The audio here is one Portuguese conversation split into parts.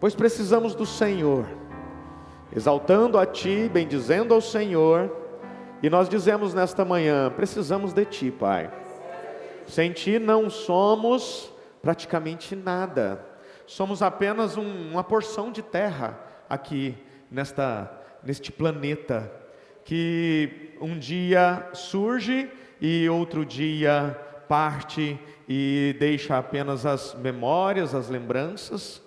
pois precisamos do Senhor, exaltando a Ti, bendizendo ao Senhor, e nós dizemos nesta manhã: precisamos de Ti, Pai. Sem Ti não somos praticamente nada, somos apenas uma porção de terra aqui neste planeta, que um dia surge e outro dia parte e deixa apenas as memórias, as lembranças.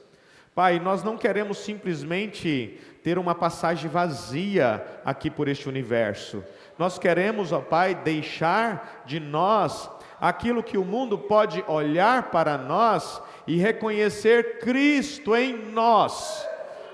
Pai, nós não queremos simplesmente ter uma passagem vazia aqui por este universo. Nós queremos, ó Pai, deixar de nós aquilo que o mundo pode olhar para nós e reconhecer Cristo em nós.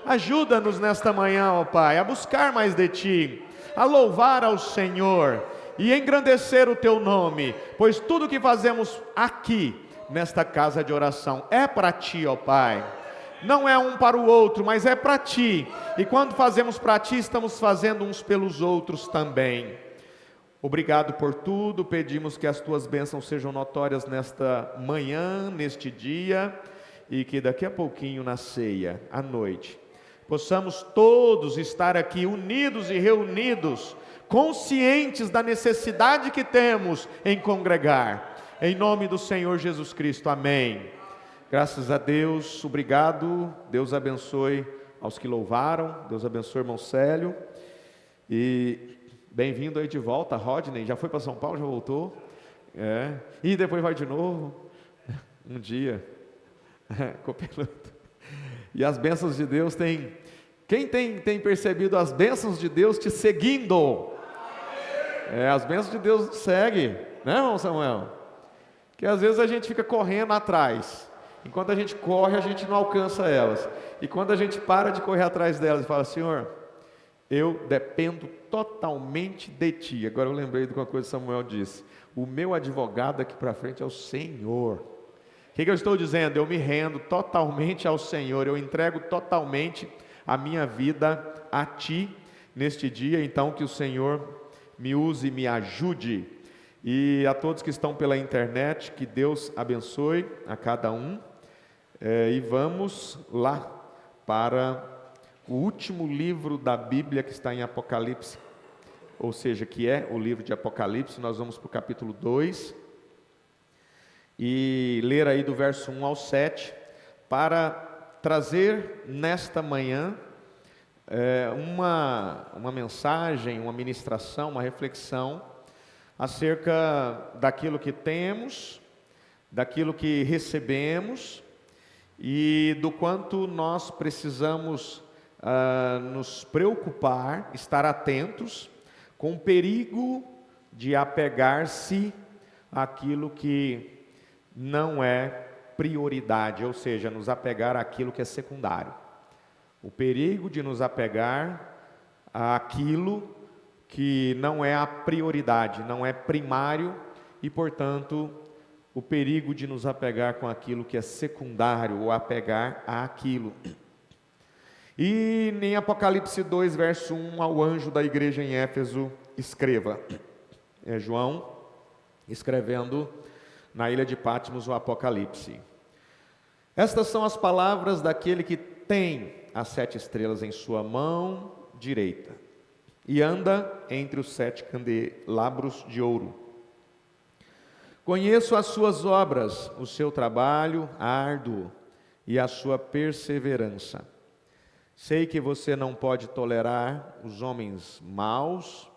Ajuda-nos nesta manhã, ó Pai, a buscar mais de Ti, a louvar ao Senhor e engrandecer o Teu nome, pois tudo que fazemos aqui, nesta casa de oração, é para Ti, ó Pai. Não é um para o outro, mas é para Ti, e quando fazemos para Ti, estamos fazendo uns pelos outros também. Obrigado por tudo, pedimos que as Tuas bênçãos sejam notórias nesta manhã, neste dia, e que daqui a pouquinho na ceia, à noite, possamos todos estar aqui unidos e reunidos, conscientes da necessidade que temos em congregar, em nome do Senhor Jesus Cristo, amém. Graças a Deus, obrigado, Deus abençoe aos que louvaram, Deus abençoe o irmão Célio, e bem-vindo aí de volta, Rodney, já foi para São Paulo, já voltou, e depois vai de novo, um dia, copiloto. E as bênçãos de Deus quem tem percebido as bênçãos de Deus te seguindo? As bênçãos de Deus seguem, né, irmão Samuel? Que às vezes a gente fica correndo atrás, enquanto a gente corre a gente não alcança elas, e quando a gente para de correr atrás delas e fala: Senhor, eu dependo totalmente de Ti. Agora eu lembrei de uma coisa que Samuel disse: o meu advogado aqui para frente é o Senhor. O que eu estou dizendo? Eu me rendo totalmente ao Senhor, eu entrego totalmente a minha vida a Ti neste dia. Então que o Senhor me use e me ajude, e a todos que estão pela internet, que Deus abençoe a cada um, e vamos lá para o último livro da Bíblia, que está em Apocalipse, ou seja, que é o livro de Apocalipse. Nós vamos para o capítulo 2, e ler aí do verso 1 ao 7, para trazer nesta manhã uma mensagem, uma ministração, uma reflexão acerca daquilo que temos, daquilo que recebemos e do quanto nós precisamos nos preocupar, estar atentos com o perigo de apegar-se àquilo que não é prioridade, ou seja, nos apegar àquilo que é secundário. O perigo de nos apegar àquilo que não é a prioridade, não é primário, e portanto o perigo de nos apegar com aquilo que é secundário, ou apegar àquilo. E em Apocalipse 2, verso 1, ao anjo da igreja em Éfeso, escreva. É João escrevendo na ilha de Patmos o Apocalipse. Estas são as palavras daquele que tem as 7 estrelas em sua mão direita e anda entre os 7 candelabros de ouro. Conheço as suas obras, o seu trabalho árduo e a sua perseverança. Sei que você não pode tolerar os homens maus,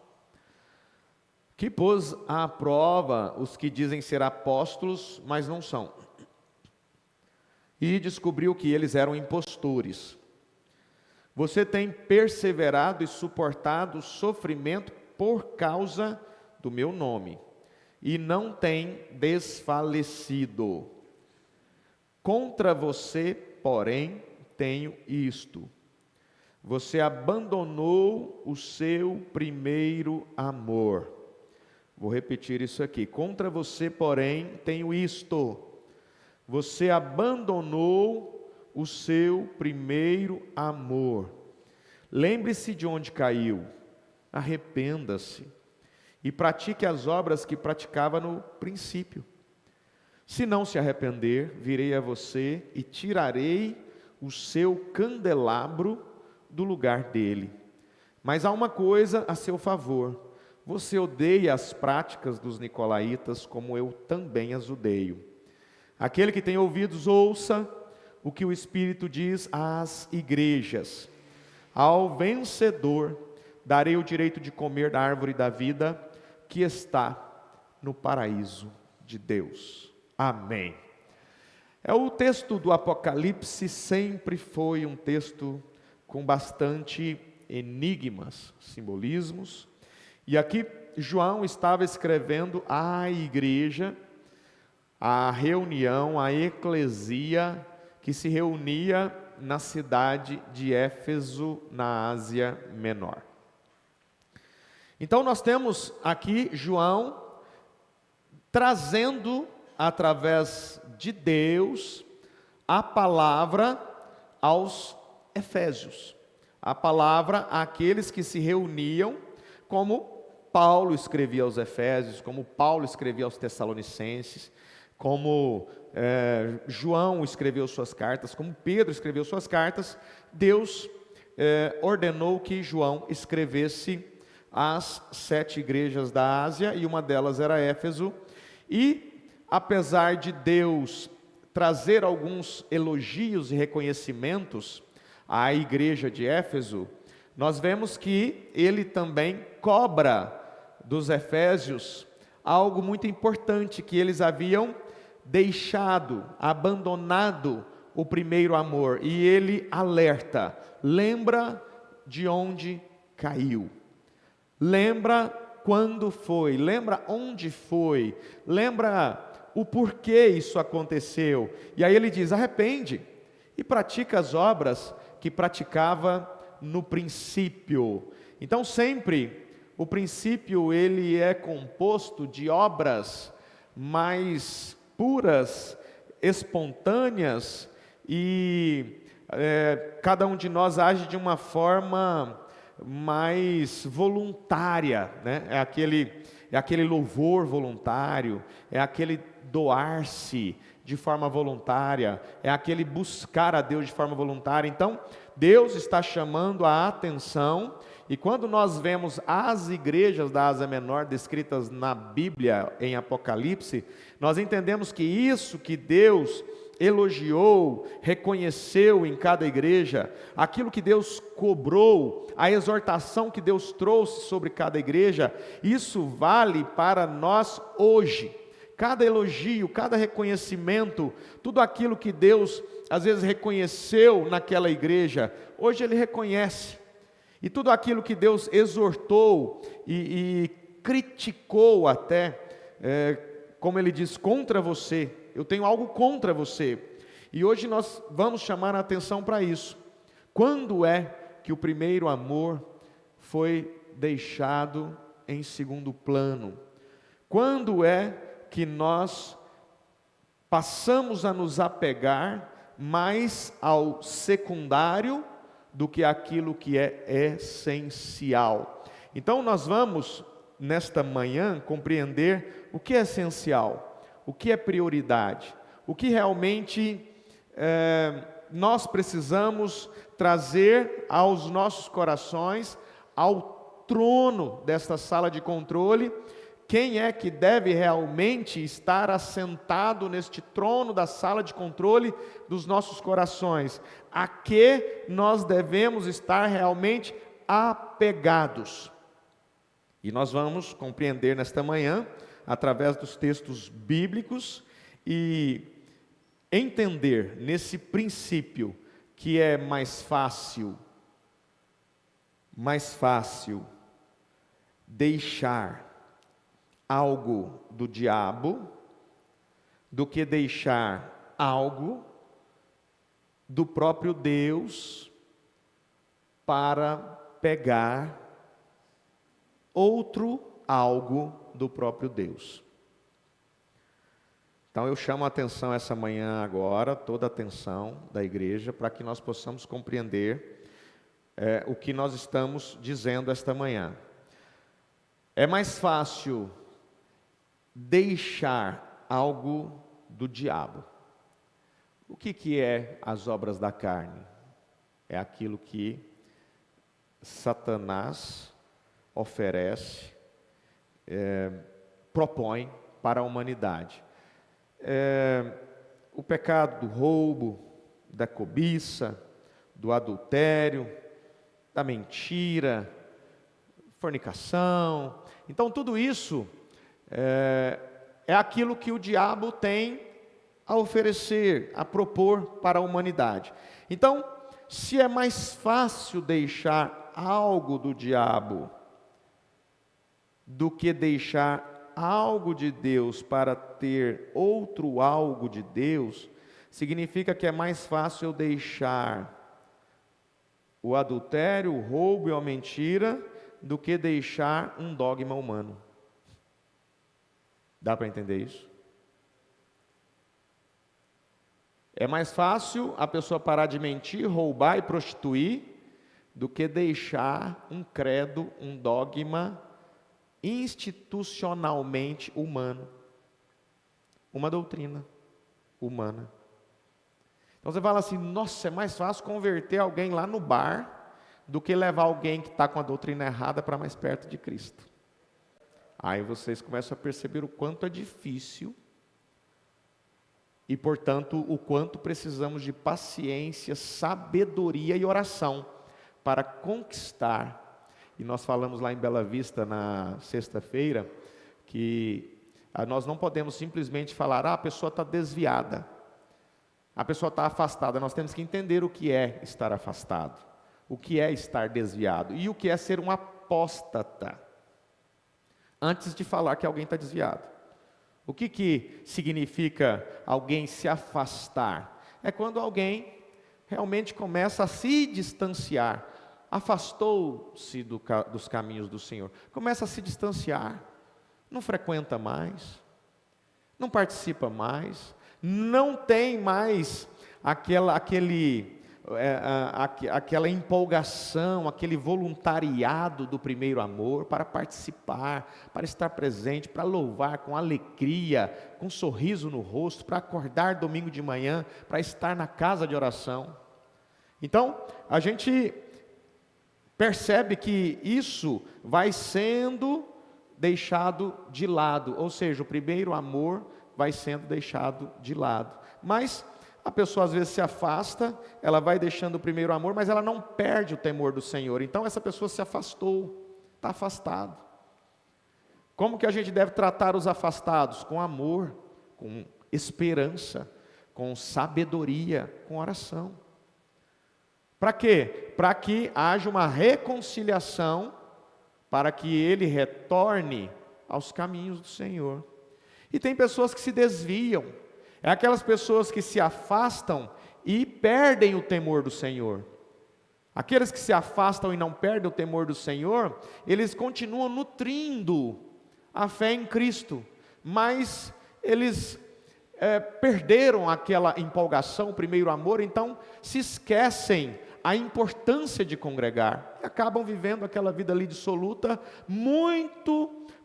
que pôs à prova os que dizem ser apóstolos, mas não são, e descobriu que eles eram impostores. Você tem perseverado e suportado sofrimento por causa do meu nome, e não tem desfalecido. Contra você, porém, tenho isto: você abandonou o seu primeiro amor. Vou repetir isso aqui. Contra você, porém, tenho isto: você abandonou o seu primeiro amor. Lembre-se de onde caiu, arrependa-se e pratique as obras que praticava no princípio. Se não se arrepender, virei a você e tirarei o seu candelabro do lugar dele. Mas há uma coisa a seu favor: você odeia as práticas dos nicolaítas, como eu também as odeio. Aquele que tem ouvidos, ouça o que o Espírito diz às igrejas. Ao vencedor darei o direito de comer da árvore da vida que está no paraíso de Deus. Amém. O texto do Apocalipse sempre foi um texto com bastante enigmas, simbolismos. E aqui João estava escrevendo à igreja, à reunião, à eclesia que se reunia na cidade de Éfeso, na Ásia Menor. Então nós temos aqui João trazendo, através de Deus, a palavra aos Efésios, a palavra àqueles que se reuniam, como Paulo escrevia aos Efésios, como Paulo escrevia aos Tessalonicenses, como João escreveu suas cartas, como Pedro escreveu suas cartas. Deus ordenou que João escrevesse às 7 igrejas da Ásia, e uma delas era Éfeso. E apesar de Deus trazer alguns elogios e reconhecimentos à igreja de Éfeso, nós vemos que ele também cobra dos efésios algo muito importante, que eles haviam deixado, abandonado o primeiro amor, e ele alerta: lembra de onde caiu, lembra quando foi, lembra onde foi, lembra o porquê isso aconteceu. E aí ele diz: arrepende e pratica as obras que praticava no princípio. Então sempre o princípio ele é composto de obras mais puras, espontâneas, e cada um de nós age de uma forma mais voluntária, né? É aquele louvor voluntário, é aquele doar-se de forma voluntária, é aquele buscar a Deus de forma voluntária. Então Deus está chamando a atenção. E quando nós vemos as igrejas da Ásia Menor descritas na Bíblia, em Apocalipse, nós entendemos que isso que Deus elogiou, reconheceu em cada igreja, aquilo que Deus cobrou, a exortação que Deus trouxe sobre cada igreja, isso vale para nós hoje. Cada elogio, cada reconhecimento, tudo aquilo que Deus às vezes reconheceu naquela igreja, hoje Ele reconhece. E tudo aquilo que Deus exortou e criticou até, como Ele diz, contra você, eu tenho algo contra você. E hoje nós vamos chamar a atenção para isso. Quando é que o primeiro amor foi deixado em segundo plano? Quando é que nós passamos a nos apegar mais ao secundário do que aquilo que é essencial? Então nós vamos, nesta manhã, compreender o que é essencial, o que é prioridade, o que realmente nós precisamos trazer aos nossos corações, ao trono desta sala de controle. Quem é que deve realmente estar assentado neste trono da sala de controle dos nossos corações? A que nós devemos estar realmente apegados? E nós vamos compreender nesta manhã, através dos textos bíblicos, e entender nesse princípio que é mais fácil deixar algo do diabo do que deixar algo do próprio Deus para pegar outro algo do próprio Deus. Então eu chamo a atenção essa manhã agora, toda a atenção da igreja, para que nós possamos compreender o que nós estamos dizendo esta manhã. É mais fácil deixar algo do diabo O que é as obras da carne? É aquilo que Satanás oferece, propõe para a humanidade. O pecado do roubo, da cobiça, do adultério, da mentira, fornicação. Então tudo isso é aquilo que o diabo tem a oferecer, a propor para a humanidade. Então, se é mais fácil deixar algo do diabo do que deixar algo de Deus para ter outro algo de Deus, significa que é mais fácil eu deixar o adultério, o roubo e a mentira do que deixar um dogma humano. Dá para entender isso? É mais fácil a pessoa parar de mentir, roubar e prostituir do que deixar um credo, um dogma institucionalmente humano, uma doutrina humana. Então você fala assim, nossa, é mais fácil converter alguém lá no bar do que levar alguém que está com a doutrina errada para mais perto de Cristo. Aí vocês começam a perceber o quanto é difícil e, portanto, o quanto precisamos de paciência, sabedoria e oração para conquistar. E nós falamos lá em Bela Vista na sexta-feira que nós não podemos simplesmente falar, a pessoa está desviada, a pessoa está afastada. Nós temos que entender o que é estar afastado, o que é estar desviado e o que é ser um apóstata, antes de falar que alguém está desviado. O que significa alguém se afastar? É quando alguém realmente começa a se distanciar, afastou-se dos caminhos do Senhor, começa a se distanciar, não frequenta mais, não participa mais, não tem mais aquela empolgação, aquele voluntariado do primeiro amor para participar, para estar presente, para louvar com alegria, com um sorriso no rosto, para acordar domingo de manhã, para estar na casa de oração. Então, a gente percebe que isso vai sendo deixado de lado, ou seja, o primeiro amor vai sendo deixado de lado. Mas a pessoa às vezes se afasta, ela vai deixando o primeiro amor, mas ela não perde o temor do Senhor. Então essa pessoa se afastou, está afastado. Como que a gente deve tratar os afastados? Com amor, com esperança, com sabedoria, com oração. Para quê? Para que haja uma reconciliação, para que ele retorne aos caminhos do Senhor. E tem pessoas que se desviam. É aquelas pessoas que se afastam e perdem o temor do Senhor. Aqueles que se afastam e não perdem o temor do Senhor, eles continuam nutrindo a fé em Cristo, mas eles perderam aquela empolgação, o primeiro amor, então se esquecem a importância de congregar, e acabam vivendo aquela vida ali dissoluta,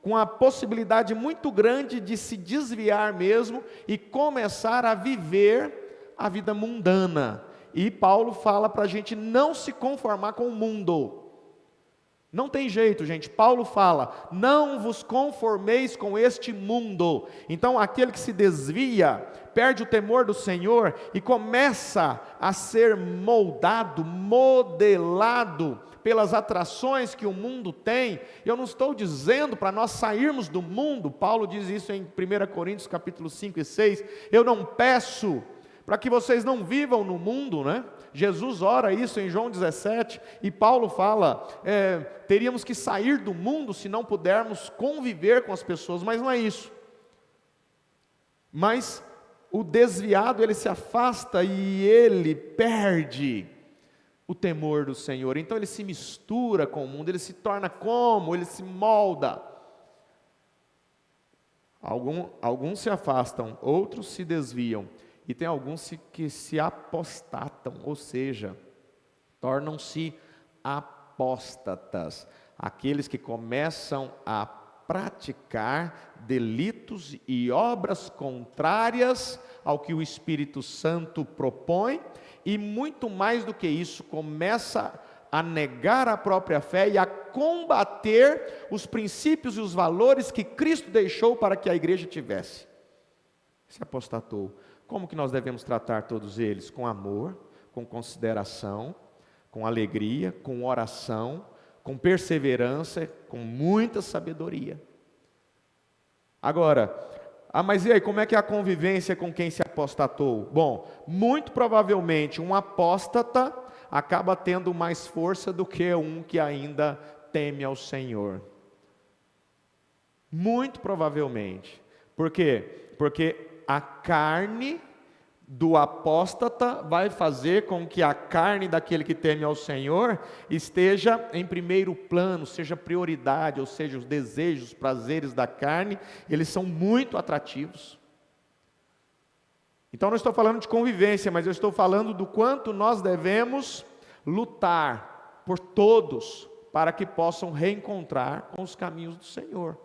com a possibilidade muito grande de se desviar mesmo e começar a viver a vida mundana. E Paulo fala para a gente não se conformar com o mundo. Não tem jeito, gente. Paulo fala, não vos conformeis com este mundo. Então aquele que se desvia, perde o temor do Senhor e começa a ser moldado, modelado pelas atrações que o mundo tem. Eu não estou dizendo para nós sairmos do mundo. Paulo diz isso em 1 Coríntios capítulo 5 e 6. Eu não peço para que vocês não vivam no mundo, né? Jesus ora isso em João 17, e Paulo fala, teríamos que sair do mundo se não pudermos conviver com as pessoas, mas não é isso. Mas o desviado, ele se afasta e ele perde o temor do Senhor, então ele se mistura com o mundo, ele se torna como? Ele se molda. Alguns se afastam, outros se desviam, e tem alguns que se apostatam, ou seja, tornam-se apóstatas, aqueles que começam a praticar delitos e obras contrárias ao que o Espírito Santo propõe, e muito mais do que isso, começa a negar a própria fé e a combater os princípios e os valores que Cristo deixou para que a igreja tivesse. Se apostatou. Como que nós devemos tratar todos eles? Com amor, com consideração, com alegria, com oração, com perseverança, com muita sabedoria. Agora, mas e aí, como é que é a convivência com quem se apostatou? Bom, muito provavelmente um apóstata acaba tendo mais força do que um que ainda teme ao Senhor. Muito provavelmente. Por quê? Porque a carne do apóstata vai fazer com que a carne daquele que teme ao Senhor esteja em primeiro plano, seja prioridade, ou seja, os desejos, os prazeres da carne, eles são muito atrativos. Então não estou falando de convivência, mas eu estou falando do quanto nós devemos lutar por todos, para que possam reencontrar com os caminhos do Senhor.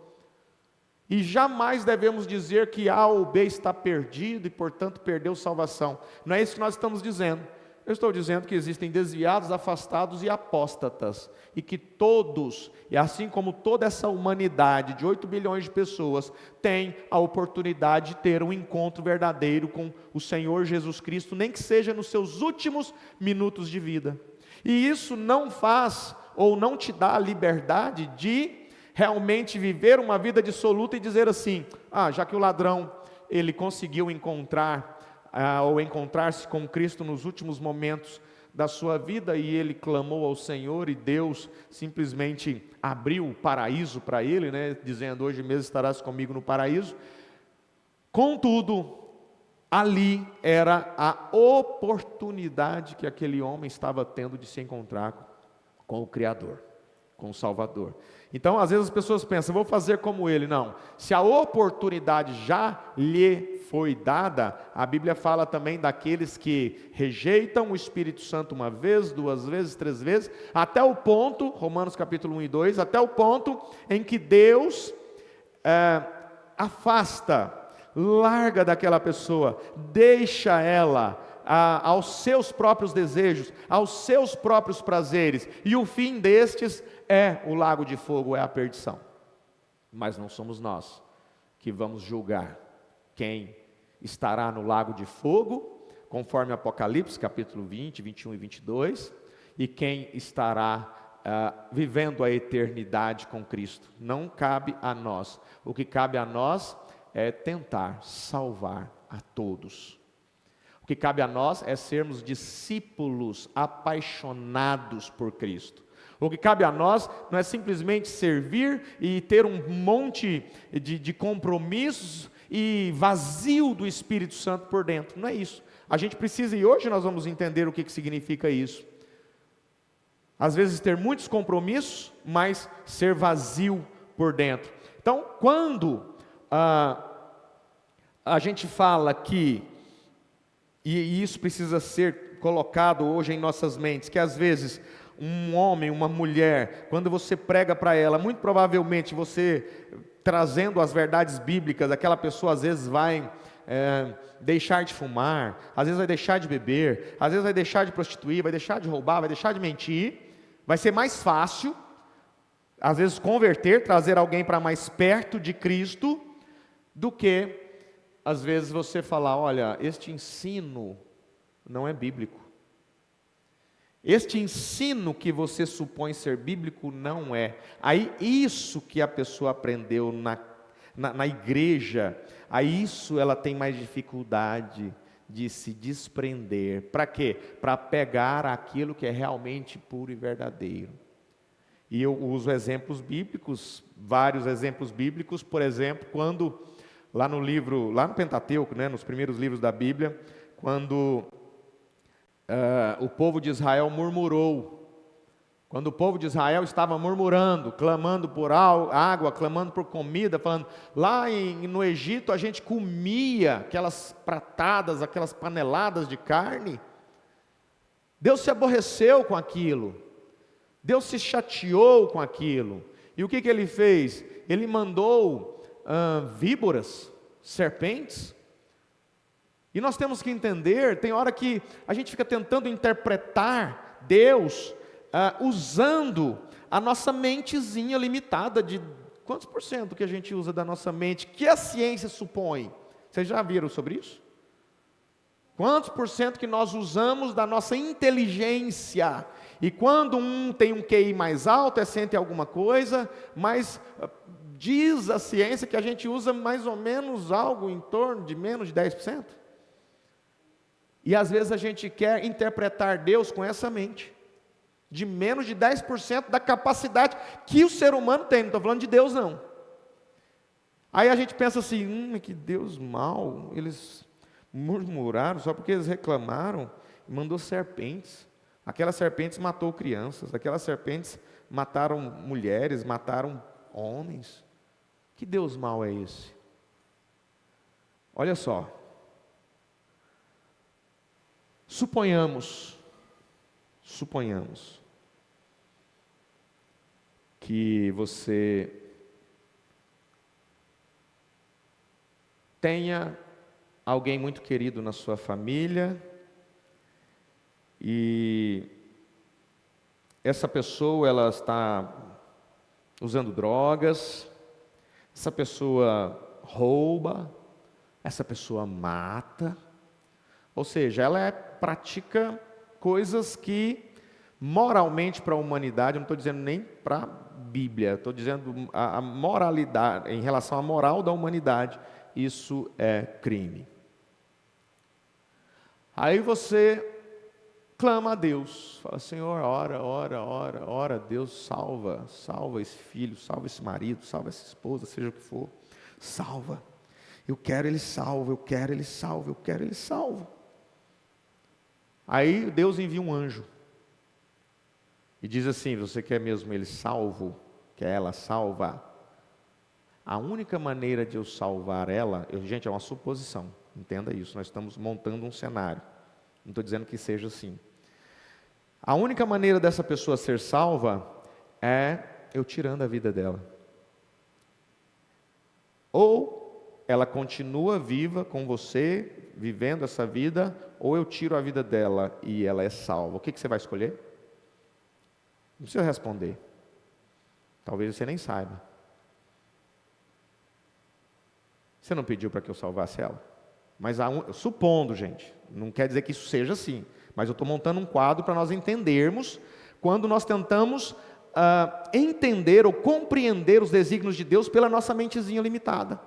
E jamais devemos dizer que A ou B está perdido e portanto perdeu salvação. Não é isso que nós estamos dizendo. Eu estou dizendo que existem desviados, afastados e apóstatas, e que todos, e assim como toda essa humanidade de 8 bilhões de pessoas, tem a oportunidade de ter um encontro verdadeiro com o Senhor Jesus Cristo, nem que seja nos seus últimos minutos de vida. E isso não faz, ou não te dá a liberdade de realmente viver uma vida dissoluta e dizer assim, já que o ladrão, ele conseguiu encontrar, ou encontrar-se com Cristo nos últimos momentos da sua vida, e ele clamou ao Senhor, e Deus simplesmente abriu o paraíso para ele, dizendo, hoje mesmo estarás comigo no paraíso. Contudo, ali era a oportunidade que aquele homem estava tendo de se encontrar com o Criador, com o Salvador. Então, às vezes as pessoas pensam, vou fazer como ele. Não, se a oportunidade já lhe foi dada, a Bíblia fala também daqueles que rejeitam o Espírito Santo uma vez, 2 vezes, 3 vezes, até o ponto, Romanos capítulo 1 e 2, até o ponto em que Deus afasta, larga daquela pessoa, deixa ela aos seus próprios desejos, aos seus próprios prazeres, e o fim destes é o lago de fogo, é a perdição. Mas não somos nós que vamos julgar quem estará no lago de fogo, conforme Apocalipse capítulo 20, 21 e 22, e quem estará vivendo a eternidade com Cristo. Não cabe a nós. O que cabe a nós é tentar salvar a todos. O que cabe a nós é sermos discípulos apaixonados por Cristo. O que cabe a nós não é simplesmente servir e ter um monte de compromissos e vazio do Espírito Santo por dentro. Não é isso. A gente precisa, e hoje nós vamos entender o que significa isso. Às vezes ter muitos compromissos, mas ser vazio por dentro. Então, quando a gente fala que, e isso precisa ser colocado hoje em nossas mentes, que às vezes um homem, uma mulher, quando você prega para ela, muito provavelmente você trazendo as verdades bíblicas, aquela pessoa às vezes vai deixar de fumar, às vezes vai deixar de beber, às vezes vai deixar de prostituir, vai deixar de roubar, vai deixar de mentir. Vai ser mais fácil, às vezes, converter, trazer alguém para mais perto de Cristo, do que, às vezes, você falar, olha, este ensino não é bíblico. Este ensino que você supõe ser bíblico não é. Aí, isso que a pessoa aprendeu na igreja, a isso ela tem mais dificuldade de se desprender. Para quê? Para pegar aquilo que é realmente puro e verdadeiro. E eu uso exemplos bíblicos, vários exemplos bíblicos, por exemplo, quando lá no Pentateuco, nos primeiros livros da Bíblia, quando o povo de Israel murmurou, quando o povo de Israel estava murmurando, clamando por água, clamando por comida, falando, lá no Egito a gente comia aquelas pratadas, aquelas paneladas de carne. Deus se aborreceu com aquilo, Deus se chateou com aquilo, E o que ele fez? Ele mandou víboras, serpentes. E nós temos que entender, tem hora que a gente fica tentando interpretar Deus usando a nossa mentezinha limitada de quantos por cento que a gente usa da nossa mente, que a ciência supõe. Vocês já viram sobre isso? Quantos por cento que nós usamos da nossa inteligência? E quando um tem um QI mais alto, é ciente alguma coisa, mas diz a ciência que a gente usa mais ou menos algo em torno de menos de 10%. E às vezes a gente quer interpretar Deus com essa mente, de menos de 10% da capacidade que o ser humano tem, não estou falando de Deus não. Aí a gente pensa assim, que Deus mau, eles murmuraram só porque eles reclamaram, e mandou serpentes. Aquelas serpentes matou crianças, aquelas serpentes mataram mulheres, mataram homens. Que Deus mau é esse? Olha só. Suponhamos que você tenha alguém muito querido na sua família e essa pessoa ela está usando drogas, essa pessoa rouba, essa pessoa mata, ou seja, ela pratica coisas que moralmente para a humanidade, eu não estou dizendo nem para a Bíblia, estou dizendo a moralidade, em relação à moral da humanidade, isso é crime. Aí você clama a Deus, fala, Senhor, ora, Deus salva esse filho, salva esse marido, salva essa esposa, seja o que for, salva, eu quero ele salvo, eu quero ele salvo. Aí Deus envia um anjo, e diz assim, você quer mesmo ele salvo, quer ela salva? A única maneira de eu salvar ela, gente, é uma suposição, entenda isso, nós estamos montando um cenário, não estou dizendo que seja assim. A única maneira dessa pessoa ser salva é eu tirando a vida dela. Ou ela continua viva com você, vivendo essa vida, ou eu tiro a vida dela e ela é salva. O que você vai escolher? Não precisa responder. Talvez você nem saiba. Você não pediu para que eu salvasse ela? Mas supondo, gente, não quer dizer que isso seja assim, mas eu estou montando um quadro para nós entendermos, quando nós tentamos entender ou compreender os desígnios de Deus pela nossa mentezinha limitada.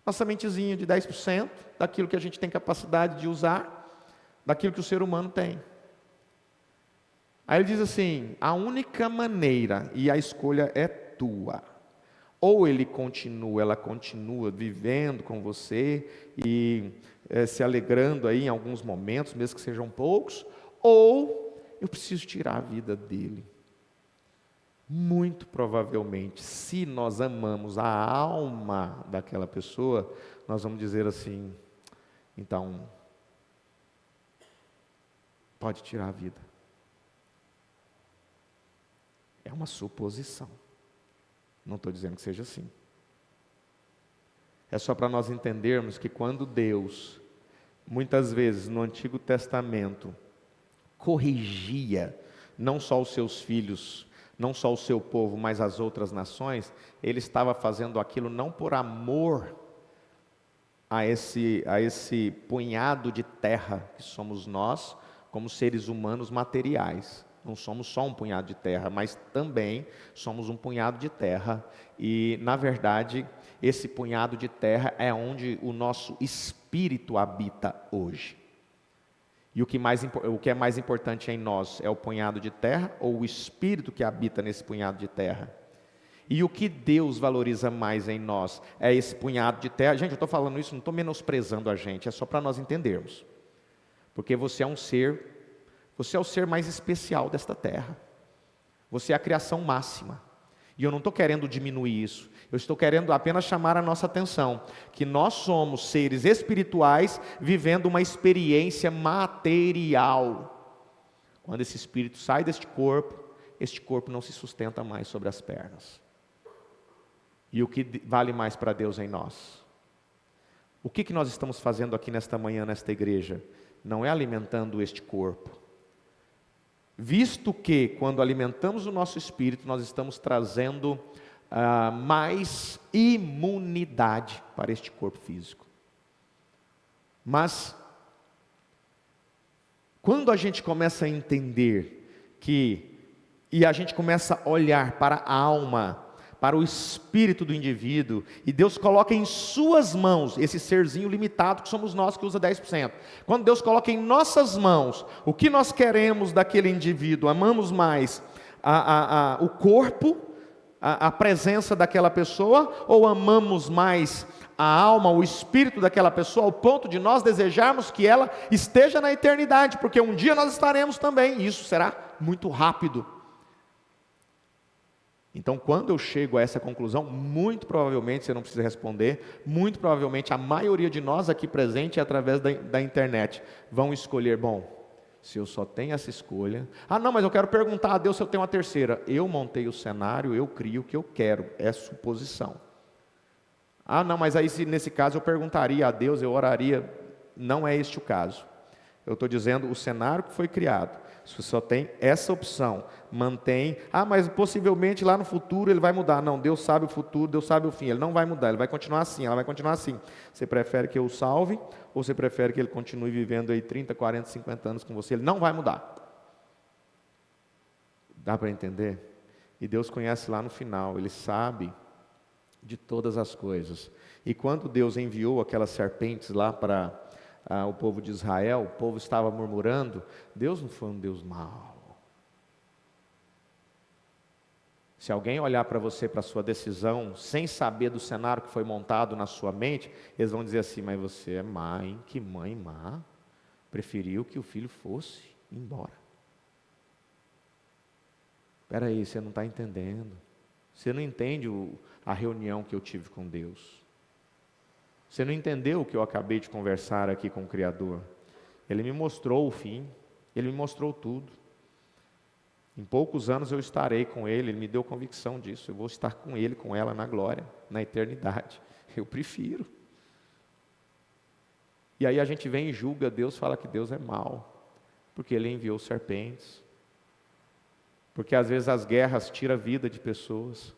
Nossa mentezinha de 10% daquilo que a gente tem capacidade de usar, daquilo que o ser humano tem. Aí ele diz assim, a única maneira, e a escolha é tua, ou ela continua vivendo com você e se alegrando aí em alguns momentos, mesmo que sejam poucos, ou eu preciso tirar a vida dele. Muito provavelmente, se nós amamos a alma daquela pessoa, nós vamos dizer assim, então, pode tirar a vida. É uma suposição. Não estou dizendo que seja assim. É só para nós entendermos que quando Deus, muitas vezes no Antigo Testamento, corrigia não só os seus filhos, não só o seu povo, mas as outras nações, Ele estava fazendo aquilo não por amor a esse punhado de terra que somos nós, como seres humanos materiais. Não somos só um punhado de terra, mas também somos um punhado de terra. E, na verdade, esse punhado de terra é onde o nosso espírito habita hoje. E o que é mais importante em nós é o punhado de terra ou o espírito que habita nesse punhado de terra? E o que Deus valoriza mais em nós é esse punhado de terra. Gente, eu estou falando isso, não estou menosprezando a gente, é só para nós entendermos. Porque você é o ser mais especial desta terra. Você é a criação máxima. E eu não estou querendo diminuir isso. Eu estou querendo apenas chamar a nossa atenção. Que nós somos seres espirituais vivendo uma experiência material. Quando esse espírito sai deste corpo, este corpo não se sustenta mais sobre as pernas. E o que vale mais para Deus em nós? O que nós estamos fazendo aqui nesta manhã, nesta igreja? Não é alimentando este corpo. Visto que, quando alimentamos o nosso espírito, nós estamos trazendo mais imunidade para este corpo físico. Mas, quando a gente começa a entender e a gente começa a olhar para a alma, para o espírito do indivíduo, e Deus coloca em suas mãos, esse serzinho limitado que somos nós que usa 10%, quando Deus coloca em nossas mãos, o que nós queremos daquele indivíduo, amamos mais o corpo, a presença daquela pessoa, ou amamos mais a alma, o espírito daquela pessoa, ao ponto de nós desejarmos que ela esteja na eternidade, porque um dia nós estaremos também, e isso será muito rápido. Então, quando eu chego a essa conclusão, muito provavelmente, você não precisa responder, muito provavelmente a maioria de nós aqui presente, através da internet, vão escolher, bom, se eu só tenho essa escolha, não, mas eu quero perguntar a Deus se eu tenho uma terceira. Eu montei o cenário, eu crio o que eu quero, é suposição. Não, mas aí nesse caso eu perguntaria a Deus, eu oraria. Não é este o caso. Eu estou dizendo o cenário que foi criado. Se só tem essa opção, mantém. Mas possivelmente lá no futuro ele vai mudar. Não, Deus sabe o futuro, Deus sabe o fim. Ele não vai mudar, ele vai continuar assim, ela vai continuar assim. Você prefere que eu o salve, ou você prefere que ele continue vivendo aí 30, 40, 50 anos com você? Ele não vai mudar. Dá para entender? E Deus conhece lá no final, Ele sabe de todas as coisas. E quando Deus enviou aquelas serpentes lá para o povo de Israel, o povo estava murmurando, Deus não foi um Deus mau. Se alguém olhar para você, para a sua decisão, sem saber do cenário que foi montado na sua mente, eles vão dizer assim, mas você é má, hein? Que mãe má, preferiu que o filho fosse embora. Espera aí, você não está entendendo. Você não entende a reunião que eu tive com Deus. Você não entendeu o que eu acabei de conversar aqui com o Criador. Ele me mostrou o fim, Ele me mostrou tudo. Em poucos anos eu estarei com Ele, Ele me deu convicção disso. Eu vou estar com Ele, com ela na glória, na eternidade. Eu prefiro. E aí a gente vem e julga Deus, fala que Deus é mau, porque Ele enviou serpentes. Porque às vezes as guerras tiram a vida de pessoas.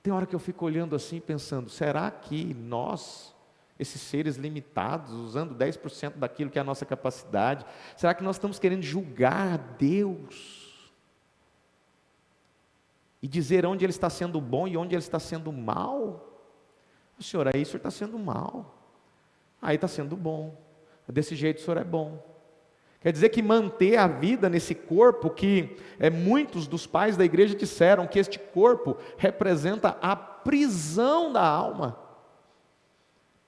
Tem hora que eu fico olhando assim, pensando, será que nós, esses seres limitados, usando 10% daquilo que é a nossa capacidade, será que nós estamos querendo julgar a Deus? E dizer onde Ele está sendo bom e onde Ele está sendo mal? Senhor, aí o Senhor está sendo mal, aí está sendo bom, desse jeito o Senhor é bom. Quer dizer que manter a vida nesse corpo, que muitos dos pais da igreja disseram que este corpo representa a prisão da alma.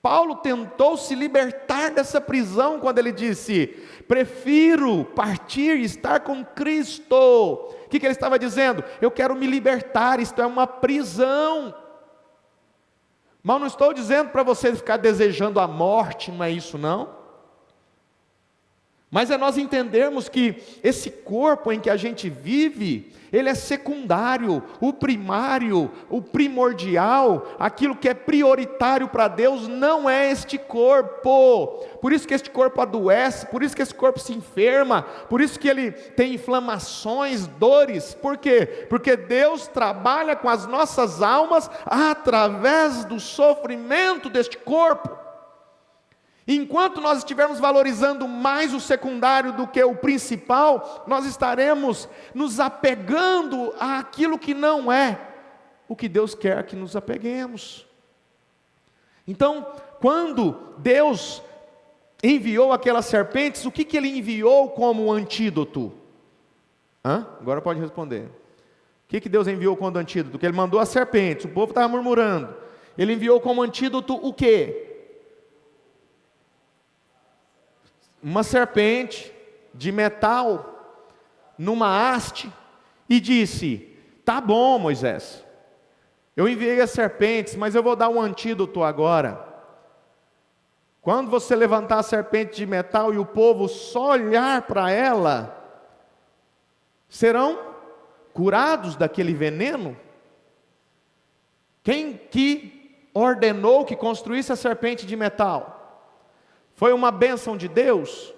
Paulo tentou se libertar dessa prisão quando ele disse, prefiro partir e estar com Cristo. O que ele estava dizendo? Eu quero me libertar, isto é uma prisão. Mas não estou dizendo para você ficar desejando a morte, não é isso não. Mas é nós entendermos que esse corpo em que a gente vive, ele é secundário, o primário, o primordial, aquilo que é prioritário para Deus não é este corpo. Por isso que este corpo adoece, por isso que esse corpo se enferma, por isso que ele tem inflamações, dores. Por quê? Porque Deus trabalha com as nossas almas através do sofrimento deste corpo. Enquanto nós estivermos valorizando mais o secundário do que o principal, nós estaremos nos apegando àquilo que não é o que Deus quer que nos apeguemos. Então, quando Deus enviou aquelas serpentes, o que Ele enviou como antídoto? Agora pode responder. O que Deus enviou como antídoto? Que Ele mandou as serpentes, o povo estava murmurando. Ele enviou como antídoto o quê? Uma serpente de metal, numa haste, e disse, tá bom Moisés, eu enviei as serpentes, mas eu vou dar um antídoto agora. Quando você levantar a serpente de metal e o povo só olhar para ela, serão curados daquele veneno. Quem que ordenou que construísse a serpente de metal? Foi uma bênção de Deus?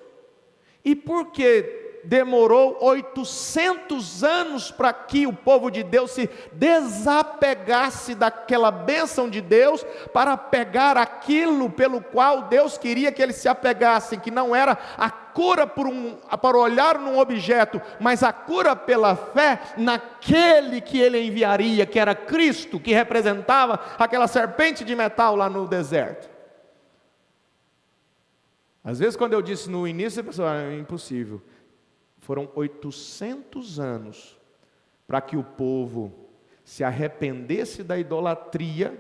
E por que demorou 800 anos para que o povo de Deus se desapegasse daquela bênção de Deus, para pegar aquilo pelo qual Deus queria que eles se apegassem, que não era a cura para olhar num objeto, mas a cura pela fé naquele que ele enviaria, que era Cristo, que representava aquela serpente de metal lá no deserto. Às vezes, quando eu disse no início, a pessoa, é impossível. Foram 800 anos para que o povo se arrependesse da idolatria,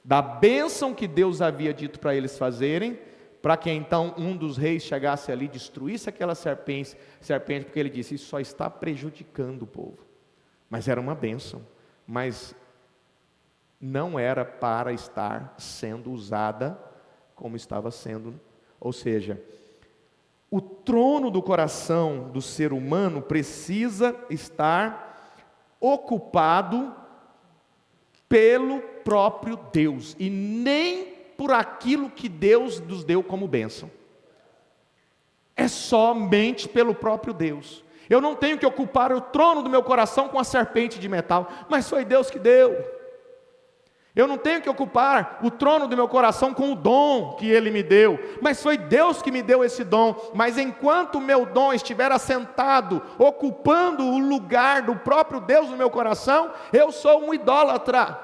da bênção que Deus havia dito para eles fazerem, para que então um dos reis chegasse ali e destruísse aquela serpente, porque ele disse, isso só está prejudicando o povo. Mas era uma bênção, mas não era para estar sendo usada como estava sendo. Ou seja, o trono do coração do ser humano precisa estar ocupado pelo próprio Deus, e nem por aquilo que Deus nos deu como bênção. É somente pelo próprio Deus. Eu não tenho que ocupar o trono do meu coração com a serpente de metal, mas foi Deus que deu. Eu não tenho que ocupar o trono do meu coração com o dom que Ele me deu, mas foi Deus que me deu esse dom. Mas enquanto o meu dom estiver assentado, ocupando o lugar do próprio Deus no meu coração, eu sou um idólatra.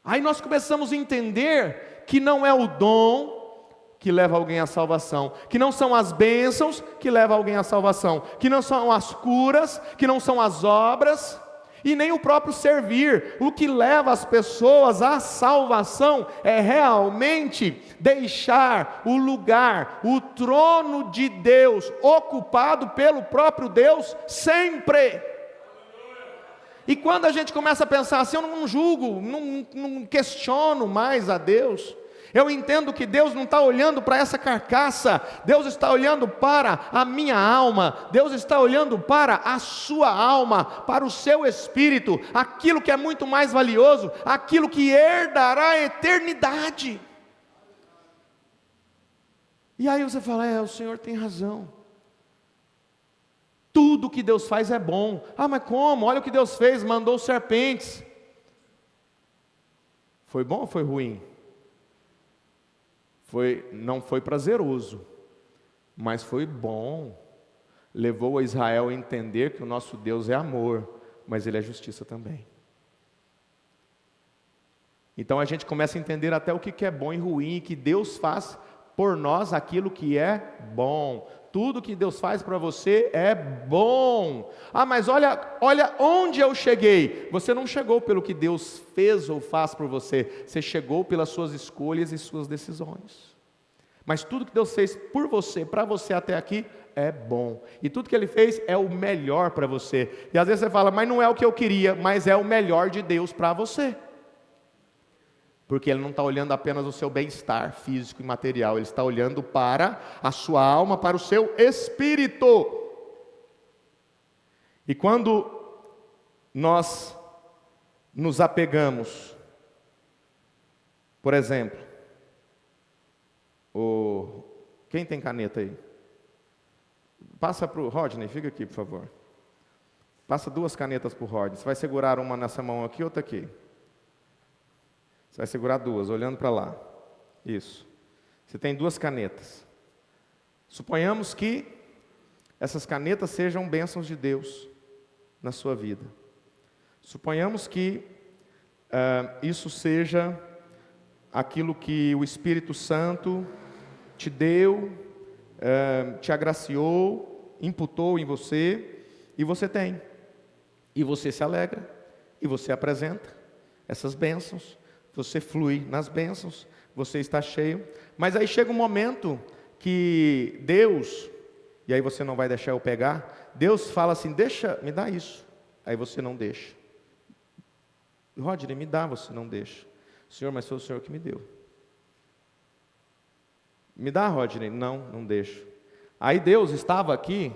Aí nós começamos a entender que não é o dom que leva alguém à salvação, que não são as bênçãos que levam alguém à salvação, que não são as curas, que não são as obras, e nem o próprio servir. O que leva as pessoas à salvação é realmente deixar o lugar, o trono de Deus, ocupado pelo próprio Deus sempre. E quando a gente começa a pensar assim, eu não julgo, não questiono mais a Deus. Eu entendo que Deus não está olhando para essa carcaça, Deus está olhando para a minha alma, Deus está olhando para a sua alma, para o seu espírito, aquilo que é muito mais valioso, aquilo que herdará a eternidade. E aí você fala, o Senhor tem razão. Tudo que Deus faz é bom. Mas como? Olha o que Deus fez, mandou serpentes. Foi bom ou foi ruim? Não foi prazeroso, mas foi bom. Levou a Israel a entender que o nosso Deus é amor, mas Ele é justiça também. Então a gente começa a entender até o que é bom e ruim, e que Deus faz por nós aquilo que é bom. Tudo que Deus faz para você é bom. Mas olha onde eu cheguei. Você não chegou pelo que Deus fez ou faz por você. Você chegou pelas suas escolhas e suas decisões. Mas tudo que Deus fez por você, para você até aqui, é bom. E tudo que Ele fez é o melhor para você. E às vezes você fala, mas não é o que eu queria, mas é o melhor de Deus para você. Porque Ele não está olhando apenas o seu bem-estar físico e material, Ele está olhando para a sua alma, para o seu espírito. E quando nós nos apegamos, por exemplo, quem tem caneta aí? Passa para o Rodney, fica aqui por favor. Passa 2 canetas para o Rodney, você vai segurar uma nessa mão aqui, outra aqui. Você vai segurar 2, olhando para lá. Isso. Você tem 2 canetas. Suponhamos que essas canetas sejam bênçãos de Deus na sua vida. Suponhamos que isso seja aquilo que o Espírito Santo te deu, te agraciou, imputou em você, e você tem. E você se alegra, e você apresenta essas bênçãos. Você flui nas bênçãos, você está cheio, mas aí chega um momento que Deus, e aí você não vai deixar eu pegar, Deus fala assim, me dá isso, aí você não deixa. Rodney, me dá, você não deixa. Senhor, mas foi o Senhor que me deu. Me dá, Rodney, não deixo. Aí Deus estava aqui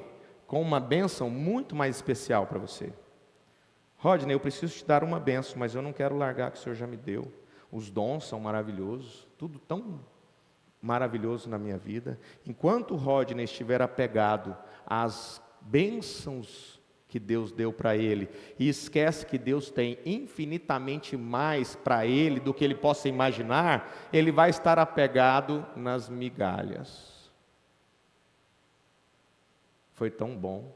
com uma bênção muito mais especial para você. Rodney, eu preciso te dar uma bênção, mas eu não quero largar o que o Senhor já me deu. Os dons são maravilhosos, tudo tão maravilhoso na minha vida. Enquanto o Rodney estiver apegado às bênçãos que Deus deu para ele, e esquece que Deus tem infinitamente mais para ele do que ele possa imaginar, ele vai estar apegado nas migalhas. Foi tão bom,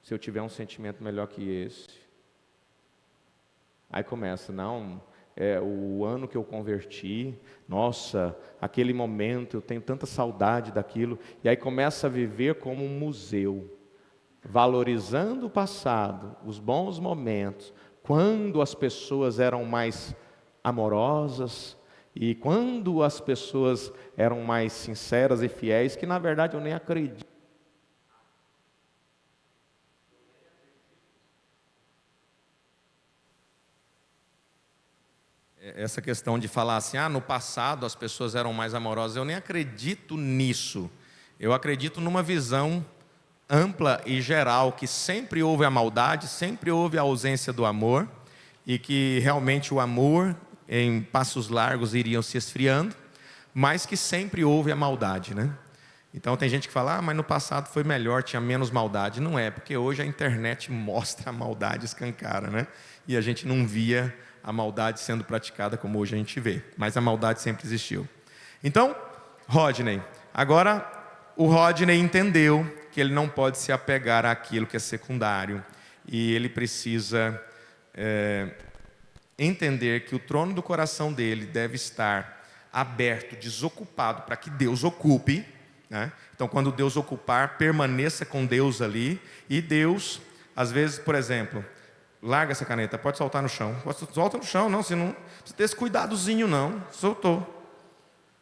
se eu tiver um sentimento melhor que esse. Aí começa, não, o ano que eu converti, nossa, aquele momento, eu tenho tanta saudade daquilo, e aí começa a viver como um museu, valorizando o passado, os bons momentos, quando as pessoas eram mais amorosas, e quando as pessoas eram mais sinceras e fiéis, que na verdade eu nem acredito. Essa questão de falar assim, no passado as pessoas eram mais amorosas, eu nem acredito nisso. Eu acredito numa visão ampla e geral, que sempre houve a maldade, sempre houve a ausência do amor, e que realmente o amor, em passos largos, iriam se esfriando, mas que sempre houve a maldade, né? Então tem gente que fala, mas no passado foi melhor, tinha menos maldade. Não é, porque hoje a internet mostra a maldade escancara, né? E a gente não via a maldade sendo praticada como hoje a gente vê, mas a maldade sempre existiu. Então, Rodney, agora o Rodney entendeu que ele não pode se apegar àquilo que é secundário, e ele precisa entender que o trono do coração dele deve estar aberto, desocupado, para que Deus ocupe, né? Então, quando Deus ocupar, permaneça com Deus ali, e Deus, às vezes, por exemplo, larga essa caneta, pode soltar no chão, solta no chão, não, você não precisa ter esse cuidadozinho não, soltou.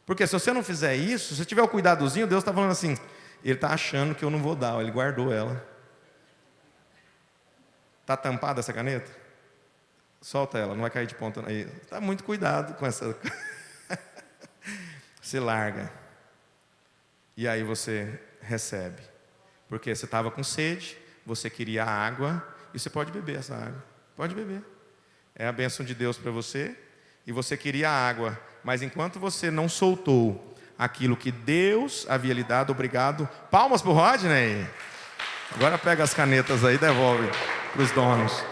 Porque se você não fizer isso, se você tiver o cuidadozinho, Deus está falando assim, ele está achando que eu não vou dar, ele guardou ela. Está tampada essa caneta? Solta ela, não vai cair de ponta aí. Está muito cuidado com essa. Você larga. E aí você recebe. Porque você estava com sede, você queria água, e você pode beber essa água. Pode beber. É a bênção de Deus para você, e você queria água. Mas enquanto você não soltou aquilo que Deus havia lhe dado, obrigado. Palmas para o Rodney. Agora pega as canetas aí e devolve para os donos.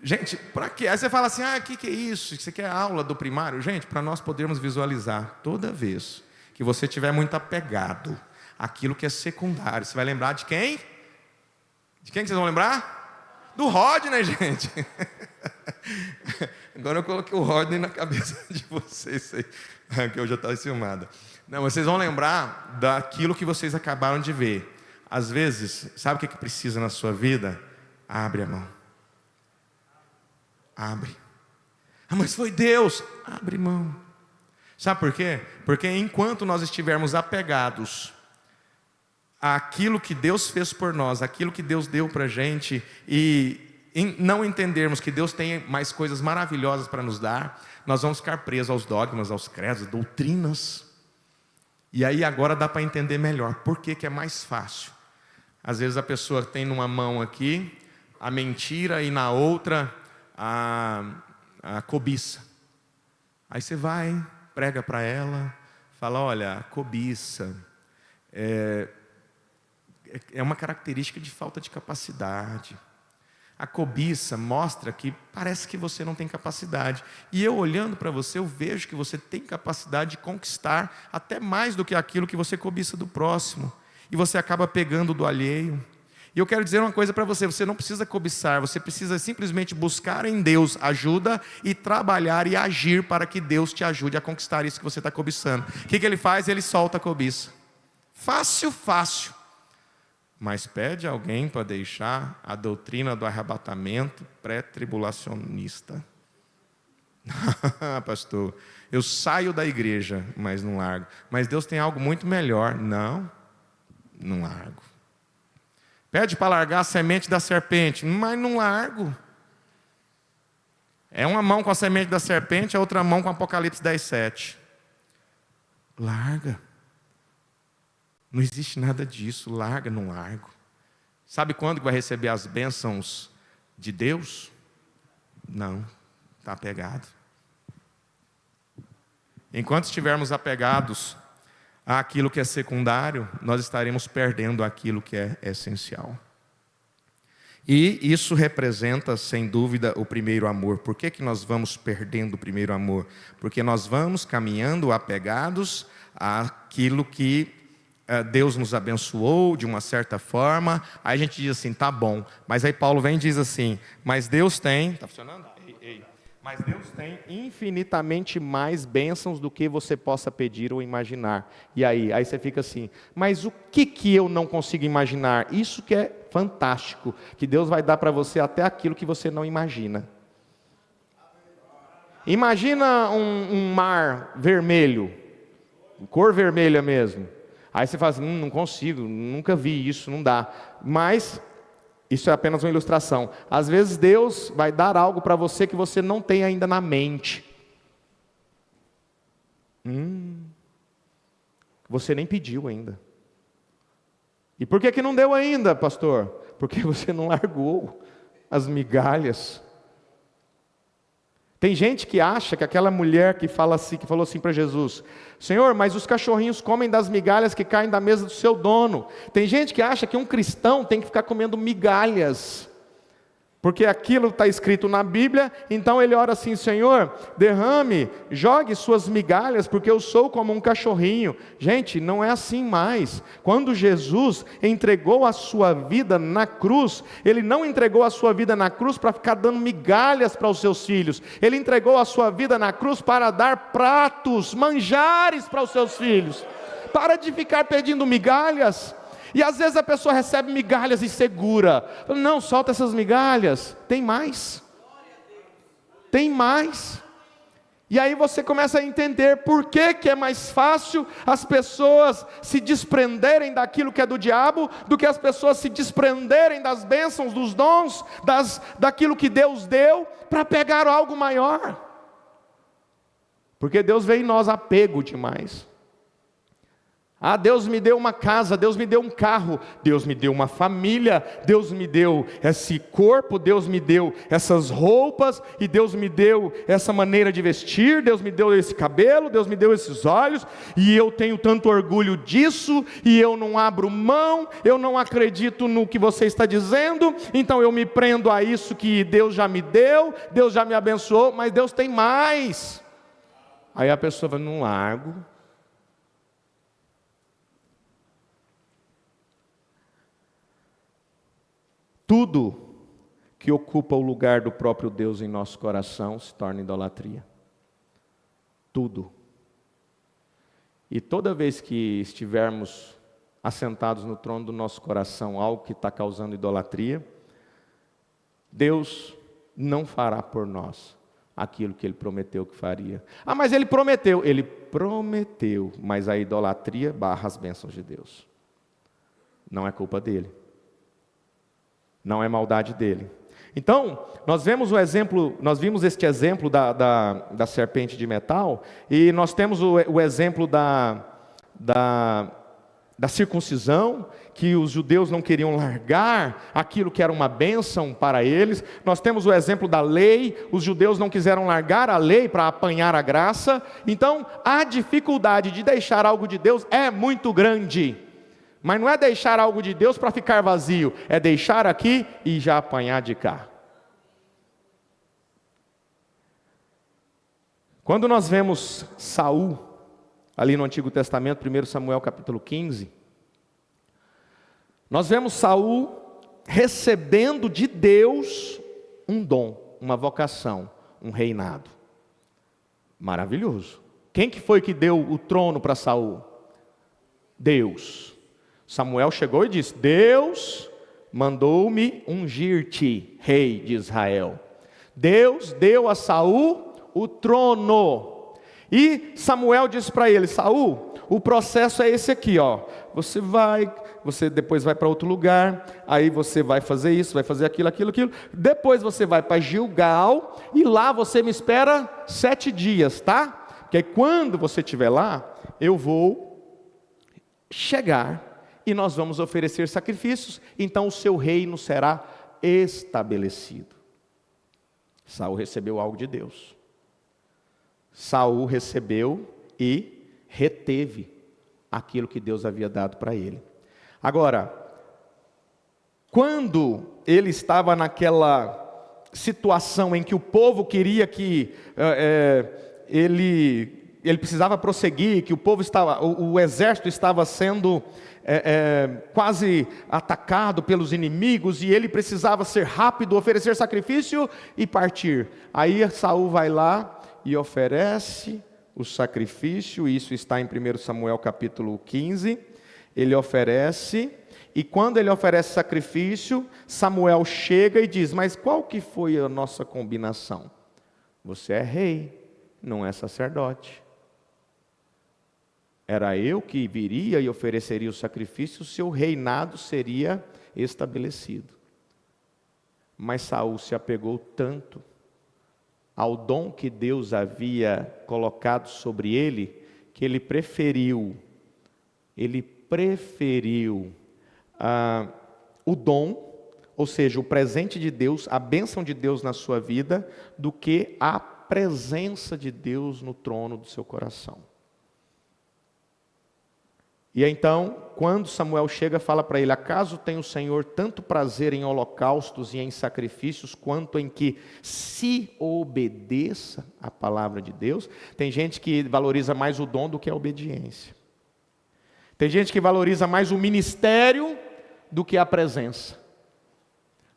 Gente, para quê? Aí você fala assim, o que é isso? Você quer aula do primário? Gente, para nós podermos visualizar toda vez que você estiver muito apegado àquilo que é secundário, você vai lembrar de quem? De quem que vocês vão lembrar? Do Rodney, gente. Agora eu coloquei o Rodney na cabeça de vocês, que eu já estava enciumado. Não, mas vocês vão lembrar daquilo que vocês acabaram de ver. Às vezes, sabe o que precisa na sua vida? Abre a mão. Abre. Mas foi Deus. Abre mão. Sabe por quê? Porque enquanto nós estivermos apegados àquilo que Deus fez por nós, aquilo que Deus deu para a gente, e não entendermos que Deus tem mais coisas maravilhosas para nos dar, nós vamos ficar presos aos dogmas, aos credos, às doutrinas. E aí agora dá para entender melhor por que é mais fácil. Às vezes a pessoa tem numa mão aqui a mentira e na outra a cobiça. Aí você vai, prega para ela, fala, olha, a cobiça é uma característica de falta de capacidade. A cobiça mostra que parece que você não tem capacidade. E eu olhando para você, eu vejo que você tem capacidade de conquistar até mais do que aquilo que você cobiça do próximo. E você acaba pegando do alheio. E eu quero dizer uma coisa para você, você não precisa cobiçar, você precisa simplesmente buscar em Deus ajuda e trabalhar e agir para que Deus te ajude a conquistar isso que você está cobiçando. O que ele faz? Ele solta a cobiça. Fácil, fácil. Mas pede alguém para deixar a doutrina do arrebatamento pré-tribulacionista. Pastor, eu saio da igreja, mas não largo. Mas Deus tem algo muito melhor. Não largo. Pede para largar a semente da serpente, mas não largo. É uma mão com a semente da serpente, a outra mão com Apocalipse 10:7. Larga. Não existe nada disso, larga, não largo. Sabe quando que vai receber as bênçãos de Deus? Não, está apegado. Enquanto estivermos apegados àquilo que é secundário, nós estaremos perdendo aquilo que é essencial. E isso representa, sem dúvida, o primeiro amor. Por que nós vamos perdendo o primeiro amor? Porque nós vamos caminhando apegados àquilo que Deus nos abençoou de uma certa forma. Aí a gente diz assim, tá bom. Mas aí Paulo vem e diz assim, mas Deus tem... Está funcionando? Mas Deus tem infinitamente mais bênçãos do que você possa pedir ou imaginar. E aí você fica assim, mas o que eu não consigo imaginar? Isso que é fantástico, que Deus vai dar para você até aquilo que você não imagina. Imagina um mar vermelho, cor vermelha mesmo. Aí você fala assim, não consigo, nunca vi isso, não dá. Mas... isso é apenas uma ilustração. Às vezes Deus vai dar algo para você que você não tem ainda na mente. Você nem pediu ainda. E por que não deu ainda, pastor? Porque você não largou as migalhas. Tem gente que acha que aquela mulher que falou assim para Jesus, Senhor, mas os cachorrinhos comem das migalhas que caem da mesa do seu dono. Tem gente que acha que um cristão tem que ficar comendo migalhas, porque aquilo está escrito na Bíblia, então ele ora assim, Senhor, derrame, jogue suas migalhas, porque eu sou como um cachorrinho. Gente, não é assim mais. Quando Jesus entregou a sua vida na cruz, Ele não entregou a sua vida na cruz para ficar dando migalhas para os seus filhos. Ele entregou a sua vida na cruz para dar pratos, manjares para os seus filhos. Para de ficar pedindo migalhas. E às vezes a pessoa recebe migalhas e segura. Não, solta essas migalhas. Tem mais. Tem mais. E aí você começa a entender por que é mais fácil as pessoas se desprenderem daquilo que é do diabo, do que as pessoas se desprenderem das bênçãos, dos dons, daquilo que Deus deu, para pegar algo maior. Porque Deus vê em nós apego demais. Ah, Deus me deu uma casa, Deus me deu um carro, Deus me deu uma família, Deus me deu esse corpo, Deus me deu essas roupas, e Deus me deu essa maneira de vestir, Deus me deu esse cabelo, Deus me deu esses olhos, e eu tenho tanto orgulho disso, e eu não abro mão, eu não acredito no que você está dizendo, então eu me prendo a isso que Deus já me deu, Deus já me abençoou, mas Deus tem mais. Aí a pessoa vai, não largo. Tudo que ocupa o lugar do próprio Deus em nosso coração se torna idolatria. Tudo. E toda vez que estivermos assentados no trono do nosso coração, algo que está causando idolatria, Deus não fará por nós aquilo que Ele prometeu que faria. Ah, mas Ele prometeu, mas a idolatria barra as bênçãos de Deus. Não é culpa dele. Não é maldade dele. Então, nós vimos este exemplo da serpente de metal, e nós temos o exemplo da circuncisão, que os judeus não queriam largar aquilo que era uma bênção para eles. Nós temos o exemplo da lei, os judeus não quiseram largar a lei para apanhar a graça. Então, a dificuldade de deixar algo de Deus é muito grande. Mas não é deixar algo de Deus para ficar vazio, é deixar aqui e já apanhar de cá. Quando nós vemos Saul, ali no Antigo Testamento, 1 Samuel capítulo 15, nós vemos Saul recebendo de Deus um dom, uma vocação, um reinado. Maravilhoso. Quem que foi que deu o trono para Saul? Deus. Samuel chegou e disse, Deus mandou-me ungir-te, rei de Israel. Deus deu a Saul o trono. E Samuel disse para ele, Saul, o processo é esse aqui, ó. Você depois vai para outro lugar, aí você vai fazer isso, vai fazer aquilo. Depois você vai para Gilgal, e lá você me espera 7 dias, tá? Porque aí quando você estiver lá, eu vou chegar, e nós vamos oferecer sacrifícios, então o seu reino será estabelecido. Saul recebeu algo de Deus. Saul recebeu e reteve aquilo que Deus havia dado para ele. Agora, quando ele estava naquela situação em que o povo queria que ele precisava prosseguir, que o exército estava sendo quase atacado pelos inimigos, e ele precisava ser rápido, oferecer sacrifício e partir. Aí Saul vai lá e oferece o sacrifício, isso está em 1 Samuel capítulo 15, ele oferece, e quando ele oferece sacrifício, Samuel chega e diz: mas qual que foi a nossa combinação? Você é rei, não é sacerdote. Era eu que viria e ofereceria o sacrifício, o seu reinado seria estabelecido. Mas Saul se apegou tanto ao dom que Deus havia colocado sobre ele, que ele preferiu o dom, ou seja, o presente de Deus, a bênção de Deus na sua vida, do que a presença de Deus no trono do seu coração. E então, quando Samuel chega, fala para ele: acaso tem o Senhor tanto prazer em holocaustos e em sacrifícios, quanto em que se obedeça a palavra de Deus? Tem gente que valoriza mais o dom do que a obediência. Tem gente que valoriza mais o ministério do que a presença.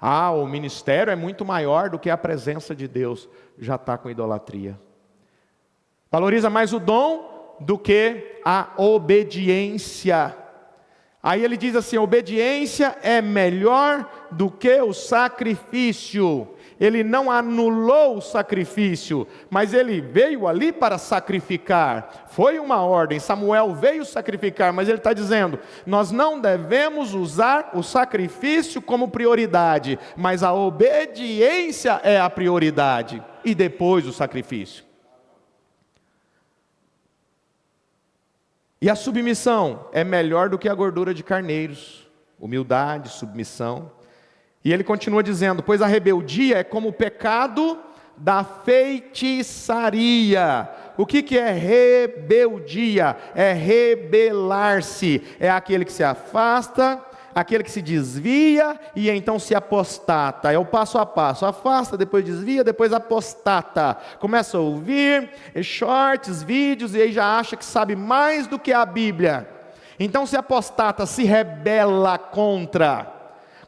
O ministério é muito maior do que a presença de Deus. Já está com idolatria. Valoriza mais o dom do que a obediência. Aí ele diz assim: a obediência é melhor do que o sacrifício. Ele não anulou o sacrifício, mas ele veio ali para sacrificar. Foi uma ordem, Samuel veio sacrificar, mas ele está dizendo: nós não devemos usar o sacrifício como prioridade, mas a obediência é a prioridade, e depois o sacrifício. E a submissão é melhor do que a gordura de carneiros. Humildade, submissão. E ele continua dizendo: pois a rebeldia é como o pecado da feitiçaria. O que é rebeldia? É rebelar-se. É aquele que se afasta, aquele que se desvia e então se apostata. É o passo a passo: afasta, depois desvia, depois apostata. Começa a ouvir shorts, vídeos, e aí já acha que sabe mais do que a Bíblia. Então se apostata, se rebela contra.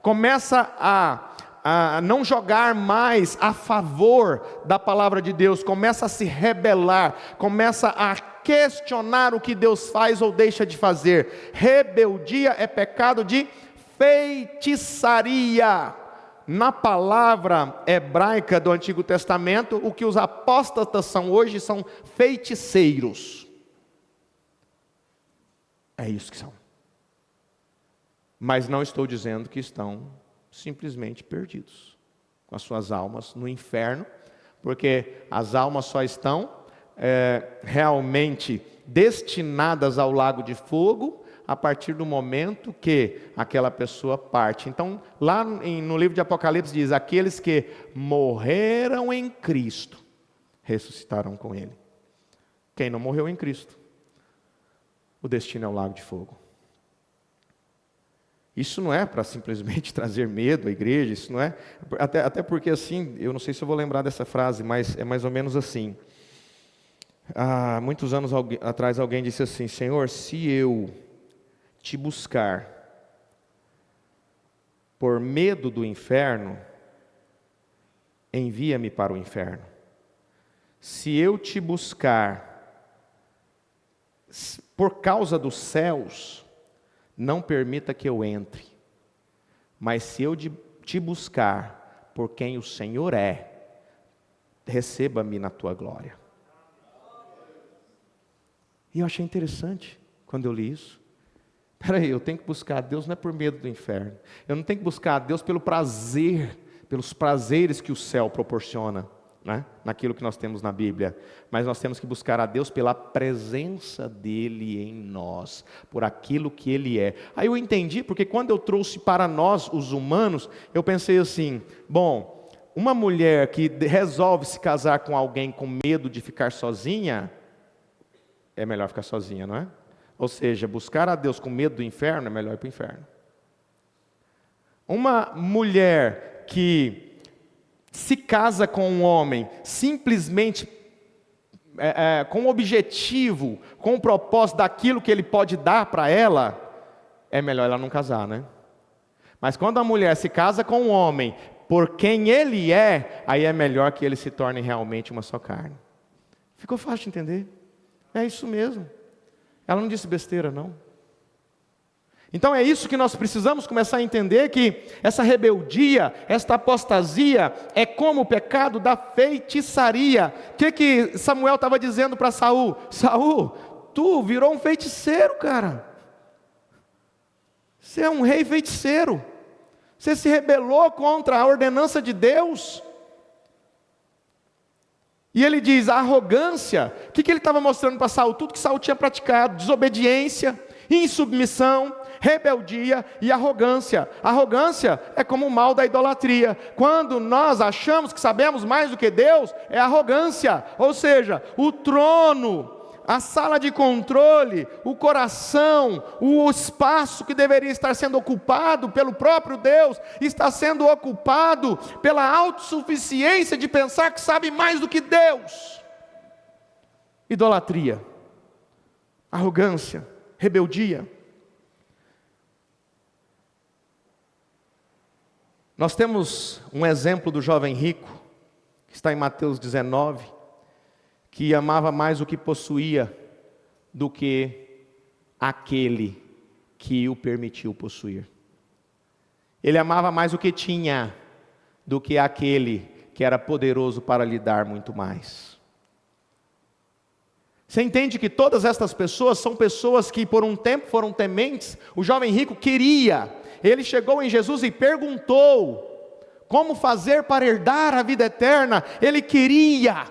Começa a não jogar mais a favor da palavra de Deus. Começa a se rebelar. Começa a questionar o que Deus faz ou deixa de fazer. Rebeldia é pecado de feitiçaria. Na palavra hebraica do Antigo Testamento, o que os apóstatas são hoje são feiticeiros. É isso que são. Mas não estou dizendo que estão simplesmente perdidos, com as suas almas no inferno, porque as almas só estão realmente destinadas ao lago de fogo a partir do momento que aquela pessoa parte. Então, lá no livro de Apocalipse diz: aqueles que morreram em Cristo ressuscitarão com Ele. Quem não morreu em Cristo, o destino é o lago de fogo. Isso não é para simplesmente trazer medo à igreja, isso não é, até porque assim, eu não sei se eu vou lembrar dessa frase, mas é mais ou menos assim. Há muitos anos atrás alguém disse assim: Senhor, se eu te buscar por medo do inferno, envia-me para o inferno. Se eu te buscar por causa dos céus, não permita que eu entre. Mas se eu te buscar por quem o Senhor é, receba-me na tua glória. E eu achei interessante quando eu li isso. Peraí, eu tenho que buscar a Deus não é por medo do inferno. Eu não tenho que buscar a Deus pelo prazer, pelos prazeres que o céu proporciona. né, naquilo que nós temos na Bíblia, mas nós temos que buscar a Deus pela presença dEle em nós, por aquilo que Ele é. Aí eu entendi, porque quando eu trouxe para nós, os humanos, eu pensei assim, bom, uma mulher que resolve se casar com alguém com medo de ficar sozinha, é melhor ficar sozinha, não é? Ou seja, buscar a Deus com medo do inferno, é melhor ir para o inferno. Uma mulher que se casa com um homem simplesmente com o objetivo, com o propósito daquilo que ele pode dar para ela, é melhor ela não casar, né? Mas quando a mulher se casa com um homem por quem ele é, aí é melhor que ele se torne realmente uma só carne. Ficou fácil de entender? É isso mesmo. Ela não disse besteira, não. Então é isso que nós precisamos começar a entender, que essa rebeldia, esta apostasia, é como o pecado da feitiçaria. O que Samuel estava dizendo para Saul? Saul, tu virou um feiticeiro, cara. Você é um rei feiticeiro. Você se rebelou contra a ordenança de Deus. E ele diz, a arrogância, o que ele estava mostrando para Saul? Tudo que Saul tinha praticado, desobediência, insubmissão, rebeldia e arrogância. Arrogância é como o mal da idolatria. Quando nós achamos que sabemos mais do que Deus, é arrogância. Ou seja, o trono, a sala de controle, o coração, o espaço que deveria estar sendo ocupado pelo próprio Deus, está sendo ocupado pela autossuficiência de pensar que sabe mais do que Deus. Idolatria, arrogância, rebeldia. Nós temos um exemplo do jovem rico, que está em Mateus 19, que amava mais o que possuía do que aquele que o permitiu possuir. Ele amava mais o que tinha do que aquele que era poderoso para lhe dar muito mais. Você entende que todas estas pessoas são pessoas que por um tempo foram tementes? O jovem rico queria, ele chegou em Jesus e perguntou como fazer para herdar a vida eterna. Ele queria,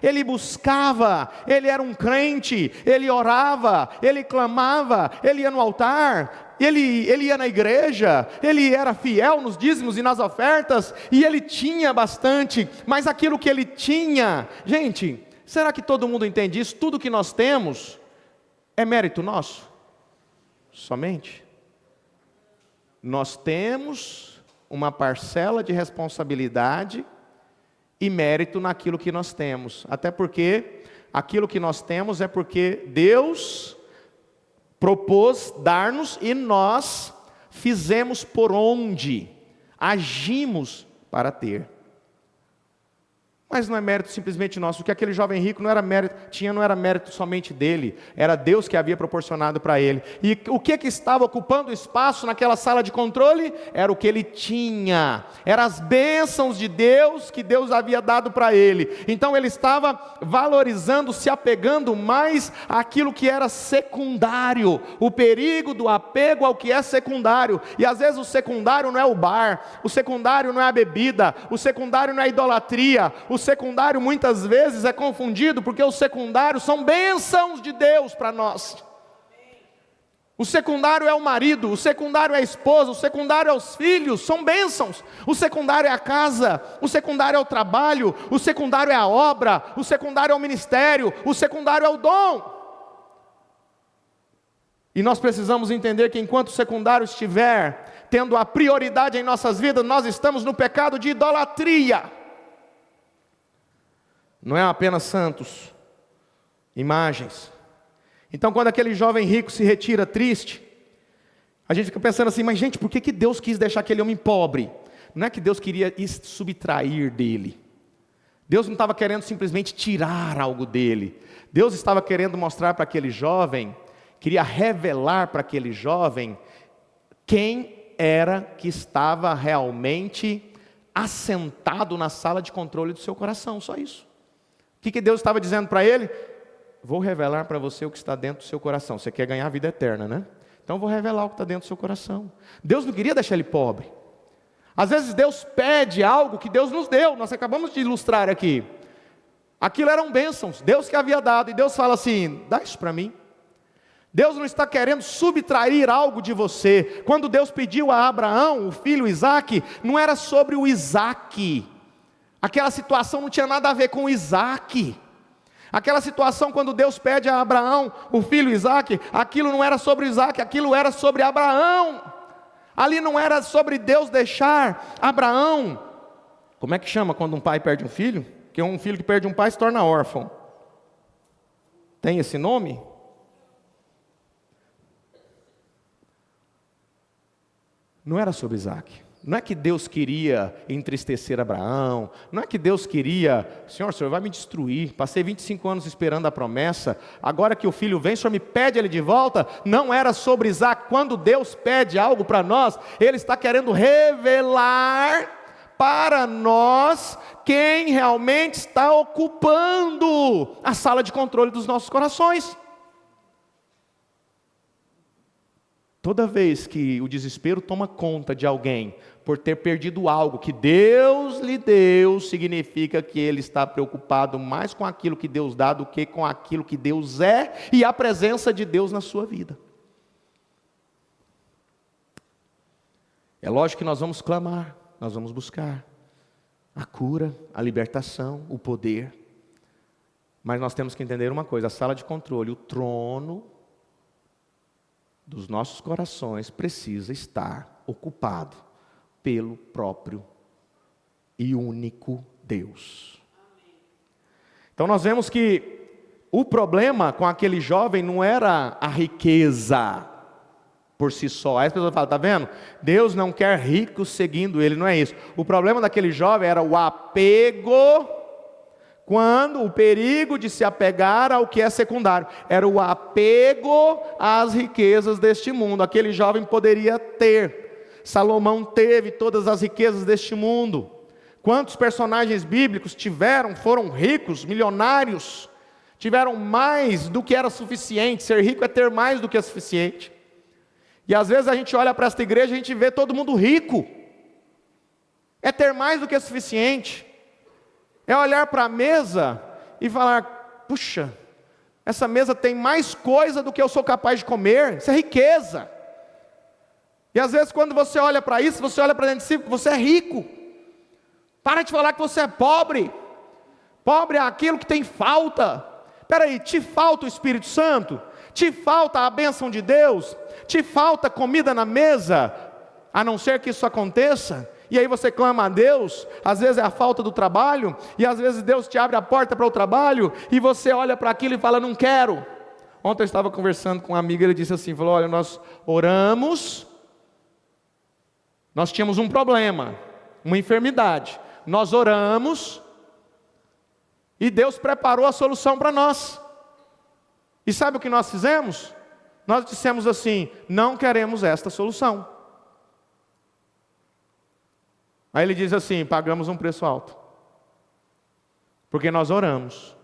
ele buscava, ele era um crente, ele orava, ele clamava, ele ia no altar, ele ia na igreja, ele era fiel nos dízimos e nas ofertas, e ele tinha bastante, mas aquilo que ele tinha, gente, será que todo mundo entende isso? Tudo que nós temos é mérito nosso? Somente? Nós temos uma parcela de responsabilidade e mérito naquilo que nós temos, até porque aquilo que nós temos é porque Deus propôs dar-nos e nós fizemos por onde, agimos para ter. Mas não é mérito simplesmente nosso, porque aquele jovem rico não era mérito somente dele, era Deus que havia proporcionado para ele. E o que estava ocupando espaço naquela sala de controle? Era o que ele tinha, eram as bênçãos de Deus que Deus havia dado para ele. Então ele estava valorizando, se apegando mais àquilo que era secundário, o perigo do apego ao que é secundário. E às vezes o secundário não é o bar, o secundário não é a bebida, o secundário não é a idolatria, o secundário muitas vezes é confundido, porque os secundários são bênçãos de Deus para nós. O secundário é o marido, o secundário é a esposa, o secundário é os filhos, são bênçãos. O secundário é a casa, o secundário é o trabalho, o secundário é a obra, o secundário é o ministério, o secundário é o dom. E nós precisamos entender que enquanto o secundário estiver tendo a prioridade em nossas vidas, nós estamos no pecado de idolatria. Não é apenas santos, imagens. Então quando aquele jovem rico se retira triste, a gente fica pensando assim, mas gente, por que Deus quis deixar aquele homem pobre? Não é que Deus queria subtrair dele. Deus não estava querendo simplesmente tirar algo dele. Deus estava querendo mostrar para aquele jovem, queria revelar para aquele jovem quem era que estava realmente assentado na sala de controle do seu coração, só isso. O que Deus estava dizendo para ele? Vou revelar para você o que está dentro do seu coração. Você quer ganhar a vida eterna, né? Então vou revelar o que está dentro do seu coração. Deus não queria deixar ele pobre. Às vezes Deus pede algo que Deus nos deu. Nós acabamos de ilustrar aqui. Aquilo eram bênçãos, Deus que havia dado, e Deus fala assim: dá isso para mim. Deus não está querendo subtrair algo de você. Quando Deus pediu a Abraão, o filho Isaque, não era sobre o Isaque. Aquela situação não tinha nada a ver com o Isaque. Aquela situação quando Deus pede a Abraão, o filho Isaque, aquilo não era sobre Isaque, aquilo era sobre Abraão. Ali não era sobre Deus deixar Abraão. Como é que chama quando um pai perde um filho? Porque um filho que perde um pai se torna órfão. Tem esse nome? Não era sobre Isaque. Não é que Deus queria entristecer Abraão. Não é que Deus queria: Senhor, o Senhor vai me destruir. Passei 25 anos esperando a promessa. Agora que o filho vem, o Senhor me pede ele de volta. Não era sobre Isaque. Quando Deus pede algo para nós, Ele está querendo revelar para nós quem realmente está ocupando a sala de controle dos nossos corações. Toda vez que o desespero toma conta de alguém por ter perdido algo que Deus lhe deu, significa que ele está preocupado mais com aquilo que Deus dá do que com aquilo que Deus é e a presença de Deus na sua vida. É lógico que nós vamos clamar, nós vamos buscar a cura, a libertação, o poder. Mas nós temos que entender uma coisa: a sala de controle, o trono dos nossos corações precisa estar ocupado pelo próprio e único Deus. Então nós vemos que o problema com aquele jovem não era a riqueza por si só. Aí as pessoas falam: está vendo? Deus não quer ricos seguindo Ele, não é isso. O problema daquele jovem era o apego, quando o perigo de se apegar ao que é secundário, era o apego às riquezas deste mundo. Aquele jovem poderia ter, Salomão teve todas as riquezas deste mundo. Quantos personagens bíblicos foram ricos, milionários, tiveram mais do que era suficiente? Ser rico é ter mais do que é suficiente. E às vezes a gente olha para esta igreja e a gente vê todo mundo rico. É ter mais do que é suficiente. É olhar para a mesa e falar: puxa, essa mesa tem mais coisa do que eu sou capaz de comer. Isso é riqueza. E às vezes quando você olha para isso, você olha para dentro de si, você é rico. Para de falar que você é pobre. Pobre é aquilo que tem falta. Espera aí, te falta o Espírito Santo? Te falta a bênção de Deus? Te falta comida na mesa? A não ser que isso aconteça. E aí você clama a Deus, às vezes é a falta do trabalho, e às vezes Deus te abre a porta para o trabalho, e você olha para aquilo e fala: não quero. Ontem eu estava conversando com um amigo, ele disse assim, falou: olha, nós oramos, nós tínhamos um problema, uma enfermidade, nós oramos, e Deus preparou a solução para nós. E sabe o que nós fizemos? Nós dissemos assim: não queremos esta solução. Aí ele diz assim: pagamos um preço alto, porque nós oramos,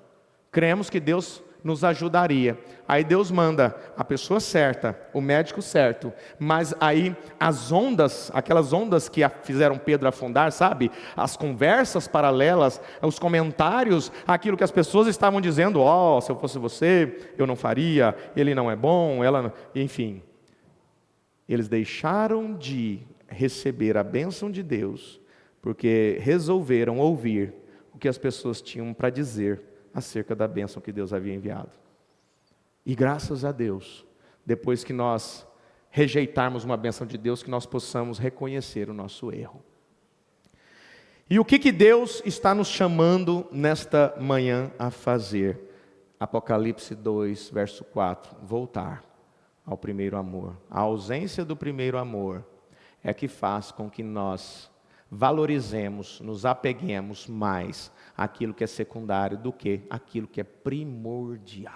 cremos que Deus nos ajudaria. Aí Deus manda a pessoa certa, o médico certo, mas aí as ondas, aquelas ondas que fizeram Pedro afundar, sabe? As conversas paralelas, os comentários, aquilo que as pessoas estavam dizendo: ó, se eu fosse você, eu não faria, ele não é bom, ela não... Enfim, eles deixaram de receber a bênção de Deus, porque resolveram ouvir o que as pessoas tinham para dizer acerca da bênção que Deus havia enviado. E graças a Deus, depois que nós rejeitarmos uma bênção de Deus, que nós possamos reconhecer o nosso erro. E o que Deus está nos chamando nesta manhã a fazer? Apocalipse 2, verso 4, voltar ao primeiro amor. A ausência do primeiro amor é que faz com que nós valorizemos, nos apeguemos mais àquilo que é secundário do que aquilo que é primordial.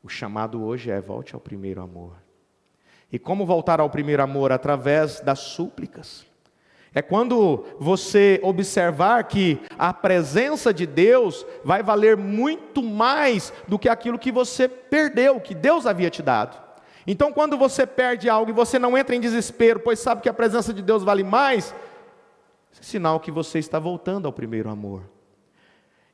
O chamado hoje é: volte ao primeiro amor. E como voltar ao primeiro amor? Através das súplicas. É quando você observar que a presença de Deus vai valer muito mais do que aquilo que você perdeu, que Deus havia te dado. Então quando você perde algo e você não entra em desespero, pois sabe que a presença de Deus vale mais, é sinal que você está voltando ao primeiro amor.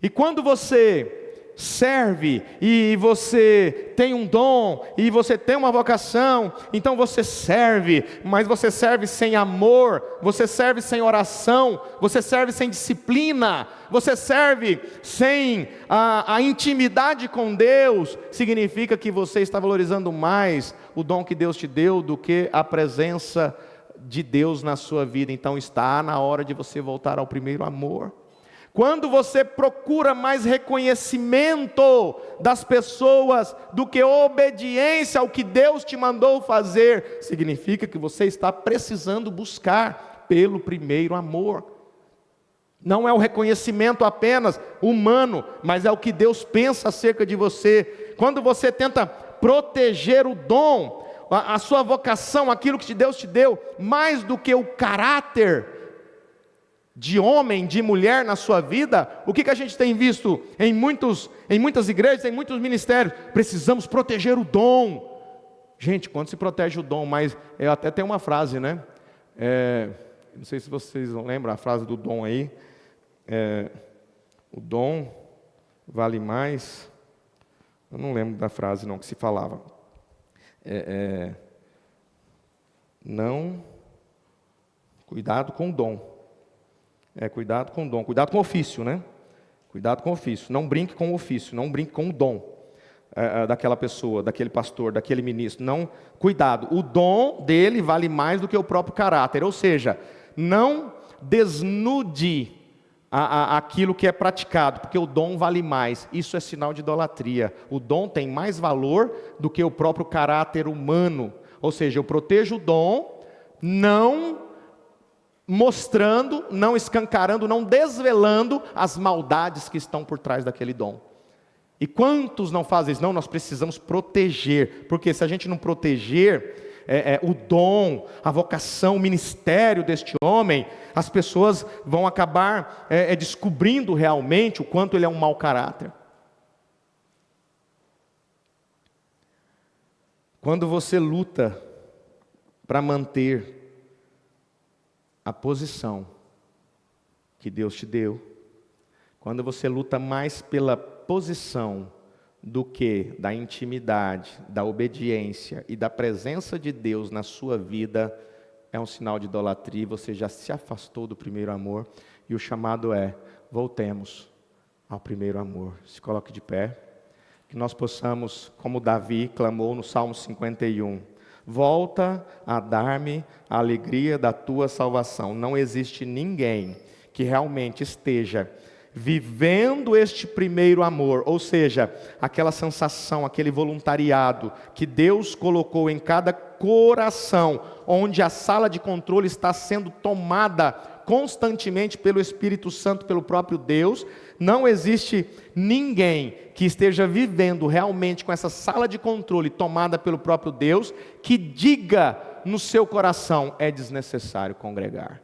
E quando você serve, e você tem um dom, e você tem uma vocação, então você serve, mas você serve sem amor, você serve sem oração, você serve sem disciplina, você serve sem a intimidade com Deus, significa que você está valorizando mais o dom que Deus te deu do que a presença de Deus na sua vida. Então está na hora de você voltar ao primeiro amor. Quando você procura mais reconhecimento das pessoas do que obediência ao que Deus te mandou fazer, significa que você está precisando buscar pelo primeiro amor. Não é o reconhecimento apenas humano, mas é o que Deus pensa acerca de você. Quando você tenta proteger o dom, a sua vocação, aquilo que Deus te deu, mais do que o caráter de homem, de mulher na sua vida, o que a gente tem visto em muitas igrejas, em muitos ministérios? Precisamos proteger o dom. Gente, quando se protege o dom, mas eu até tenho uma frase, né? Não sei se vocês lembram a frase do dom aí. O dom vale mais. Eu não lembro da frase não que se falava. Não, cuidado com o dom. Cuidado com o dom, cuidado com o ofício, né? Cuidado com o ofício, não brinque com o ofício, não brinque com o dom daquela pessoa, daquele pastor, daquele ministro. Não, cuidado, o dom dele vale mais do que o próprio caráter, ou seja, não desnude aquilo que é praticado, porque o dom vale mais. Isso é sinal de idolatria. O dom tem mais valor do que o próprio caráter humano, ou seja, eu protejo o dom, não mostrando, não escancarando, não desvelando as maldades que estão por trás daquele dom. E quantos não fazem isso? Não, nós precisamos proteger, porque se a gente não proteger o dom, a vocação, o ministério deste homem, as pessoas vão acabar descobrindo realmente o quanto ele é um mau caráter. Quando você luta para manter a posição que Deus te deu, quando você luta mais pela posição do que da intimidade, da obediência e da presença de Deus na sua vida, é um sinal de idolatria. Você já se afastou do primeiro amor, e o chamado é: voltemos ao primeiro amor. Se coloque de pé, que nós possamos, como Davi clamou no Salmo 51, volta a dar-me a alegria da tua salvação. Não existe ninguém que realmente esteja vivendo este primeiro amor, ou seja, aquela sensação, aquele voluntariado que Deus colocou em cada coração, onde a sala de controle está sendo tomada constantemente pelo Espírito Santo, pelo próprio Deus. Não existe ninguém que esteja vivendo realmente com essa sala de controle tomada pelo próprio Deus, que diga no seu coração: é desnecessário congregar.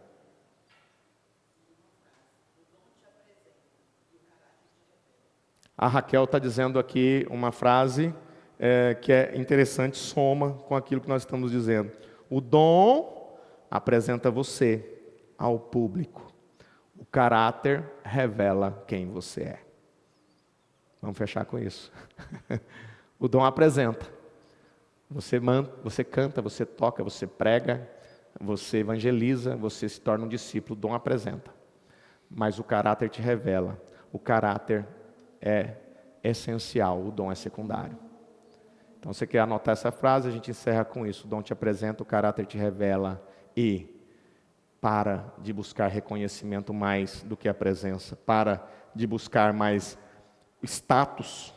A Raquel está dizendo aqui uma frase que é interessante, soma com aquilo que nós estamos dizendo. O dom apresenta você ao público. O caráter revela quem você é. Vamos fechar com isso. O dom apresenta. Você canta, você toca, você prega, você evangeliza, você se torna um discípulo. O dom apresenta. Mas o caráter te revela. O caráter é essencial, o dom é secundário. Então, você quer anotar essa frase? A gente encerra com isso. O dom te apresenta, o caráter te revela. E para de buscar reconhecimento mais do que a presença. Para de buscar mais status,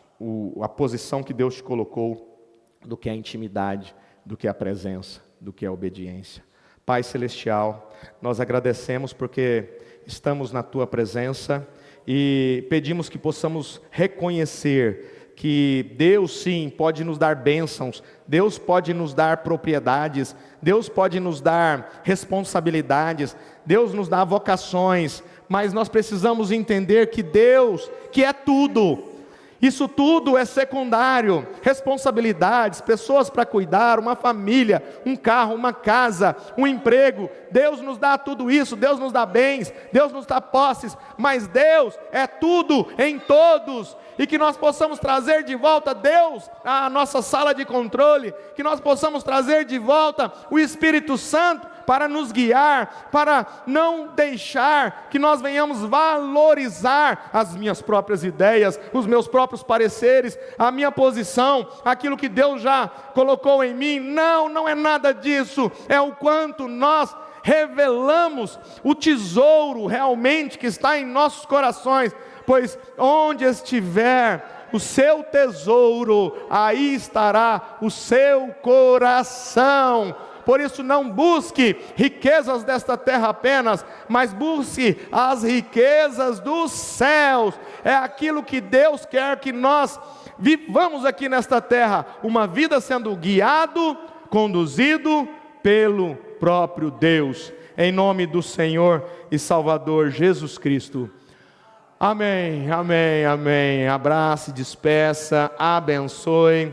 a posição que Deus te colocou, do que a intimidade, do que a presença, do que a obediência. Pai Celestial, nós agradecemos porque estamos na Tua presença e pedimos que possamos reconhecer que Deus sim pode nos dar bênçãos, Deus pode nos dar propriedades, Deus pode nos dar responsabilidades, Deus nos dá vocações, mas nós precisamos entender que Deus, que é tudo, Isso tudo é secundário. Responsabilidades, pessoas para cuidar, uma família, um carro, uma casa, um emprego. Deus nos dá tudo isso, Deus nos dá bens, Deus nos dá posses, mas Deus é tudo em todos. E que nós possamos trazer de volta Deus à nossa sala de controle, que nós possamos trazer de volta o Espírito Santo para nos guiar, para não deixar que nós venhamos valorizar as minhas próprias ideias, os meus próprios pareceres, a minha posição, aquilo que Deus já colocou em mim. Não, não é nada disso, é o quanto nós revelamos o tesouro realmente que está em nossos corações, pois onde estiver o seu tesouro, aí estará o seu coração. Por isso não busque riquezas desta terra apenas, mas busque as riquezas dos céus. É aquilo que Deus quer que nós vivamos aqui nesta terra, uma vida sendo guiado, conduzido pelo próprio Deus, em nome do Senhor e Salvador Jesus Cristo. Amém, amém, amém. Abrace, despeça, abençoe.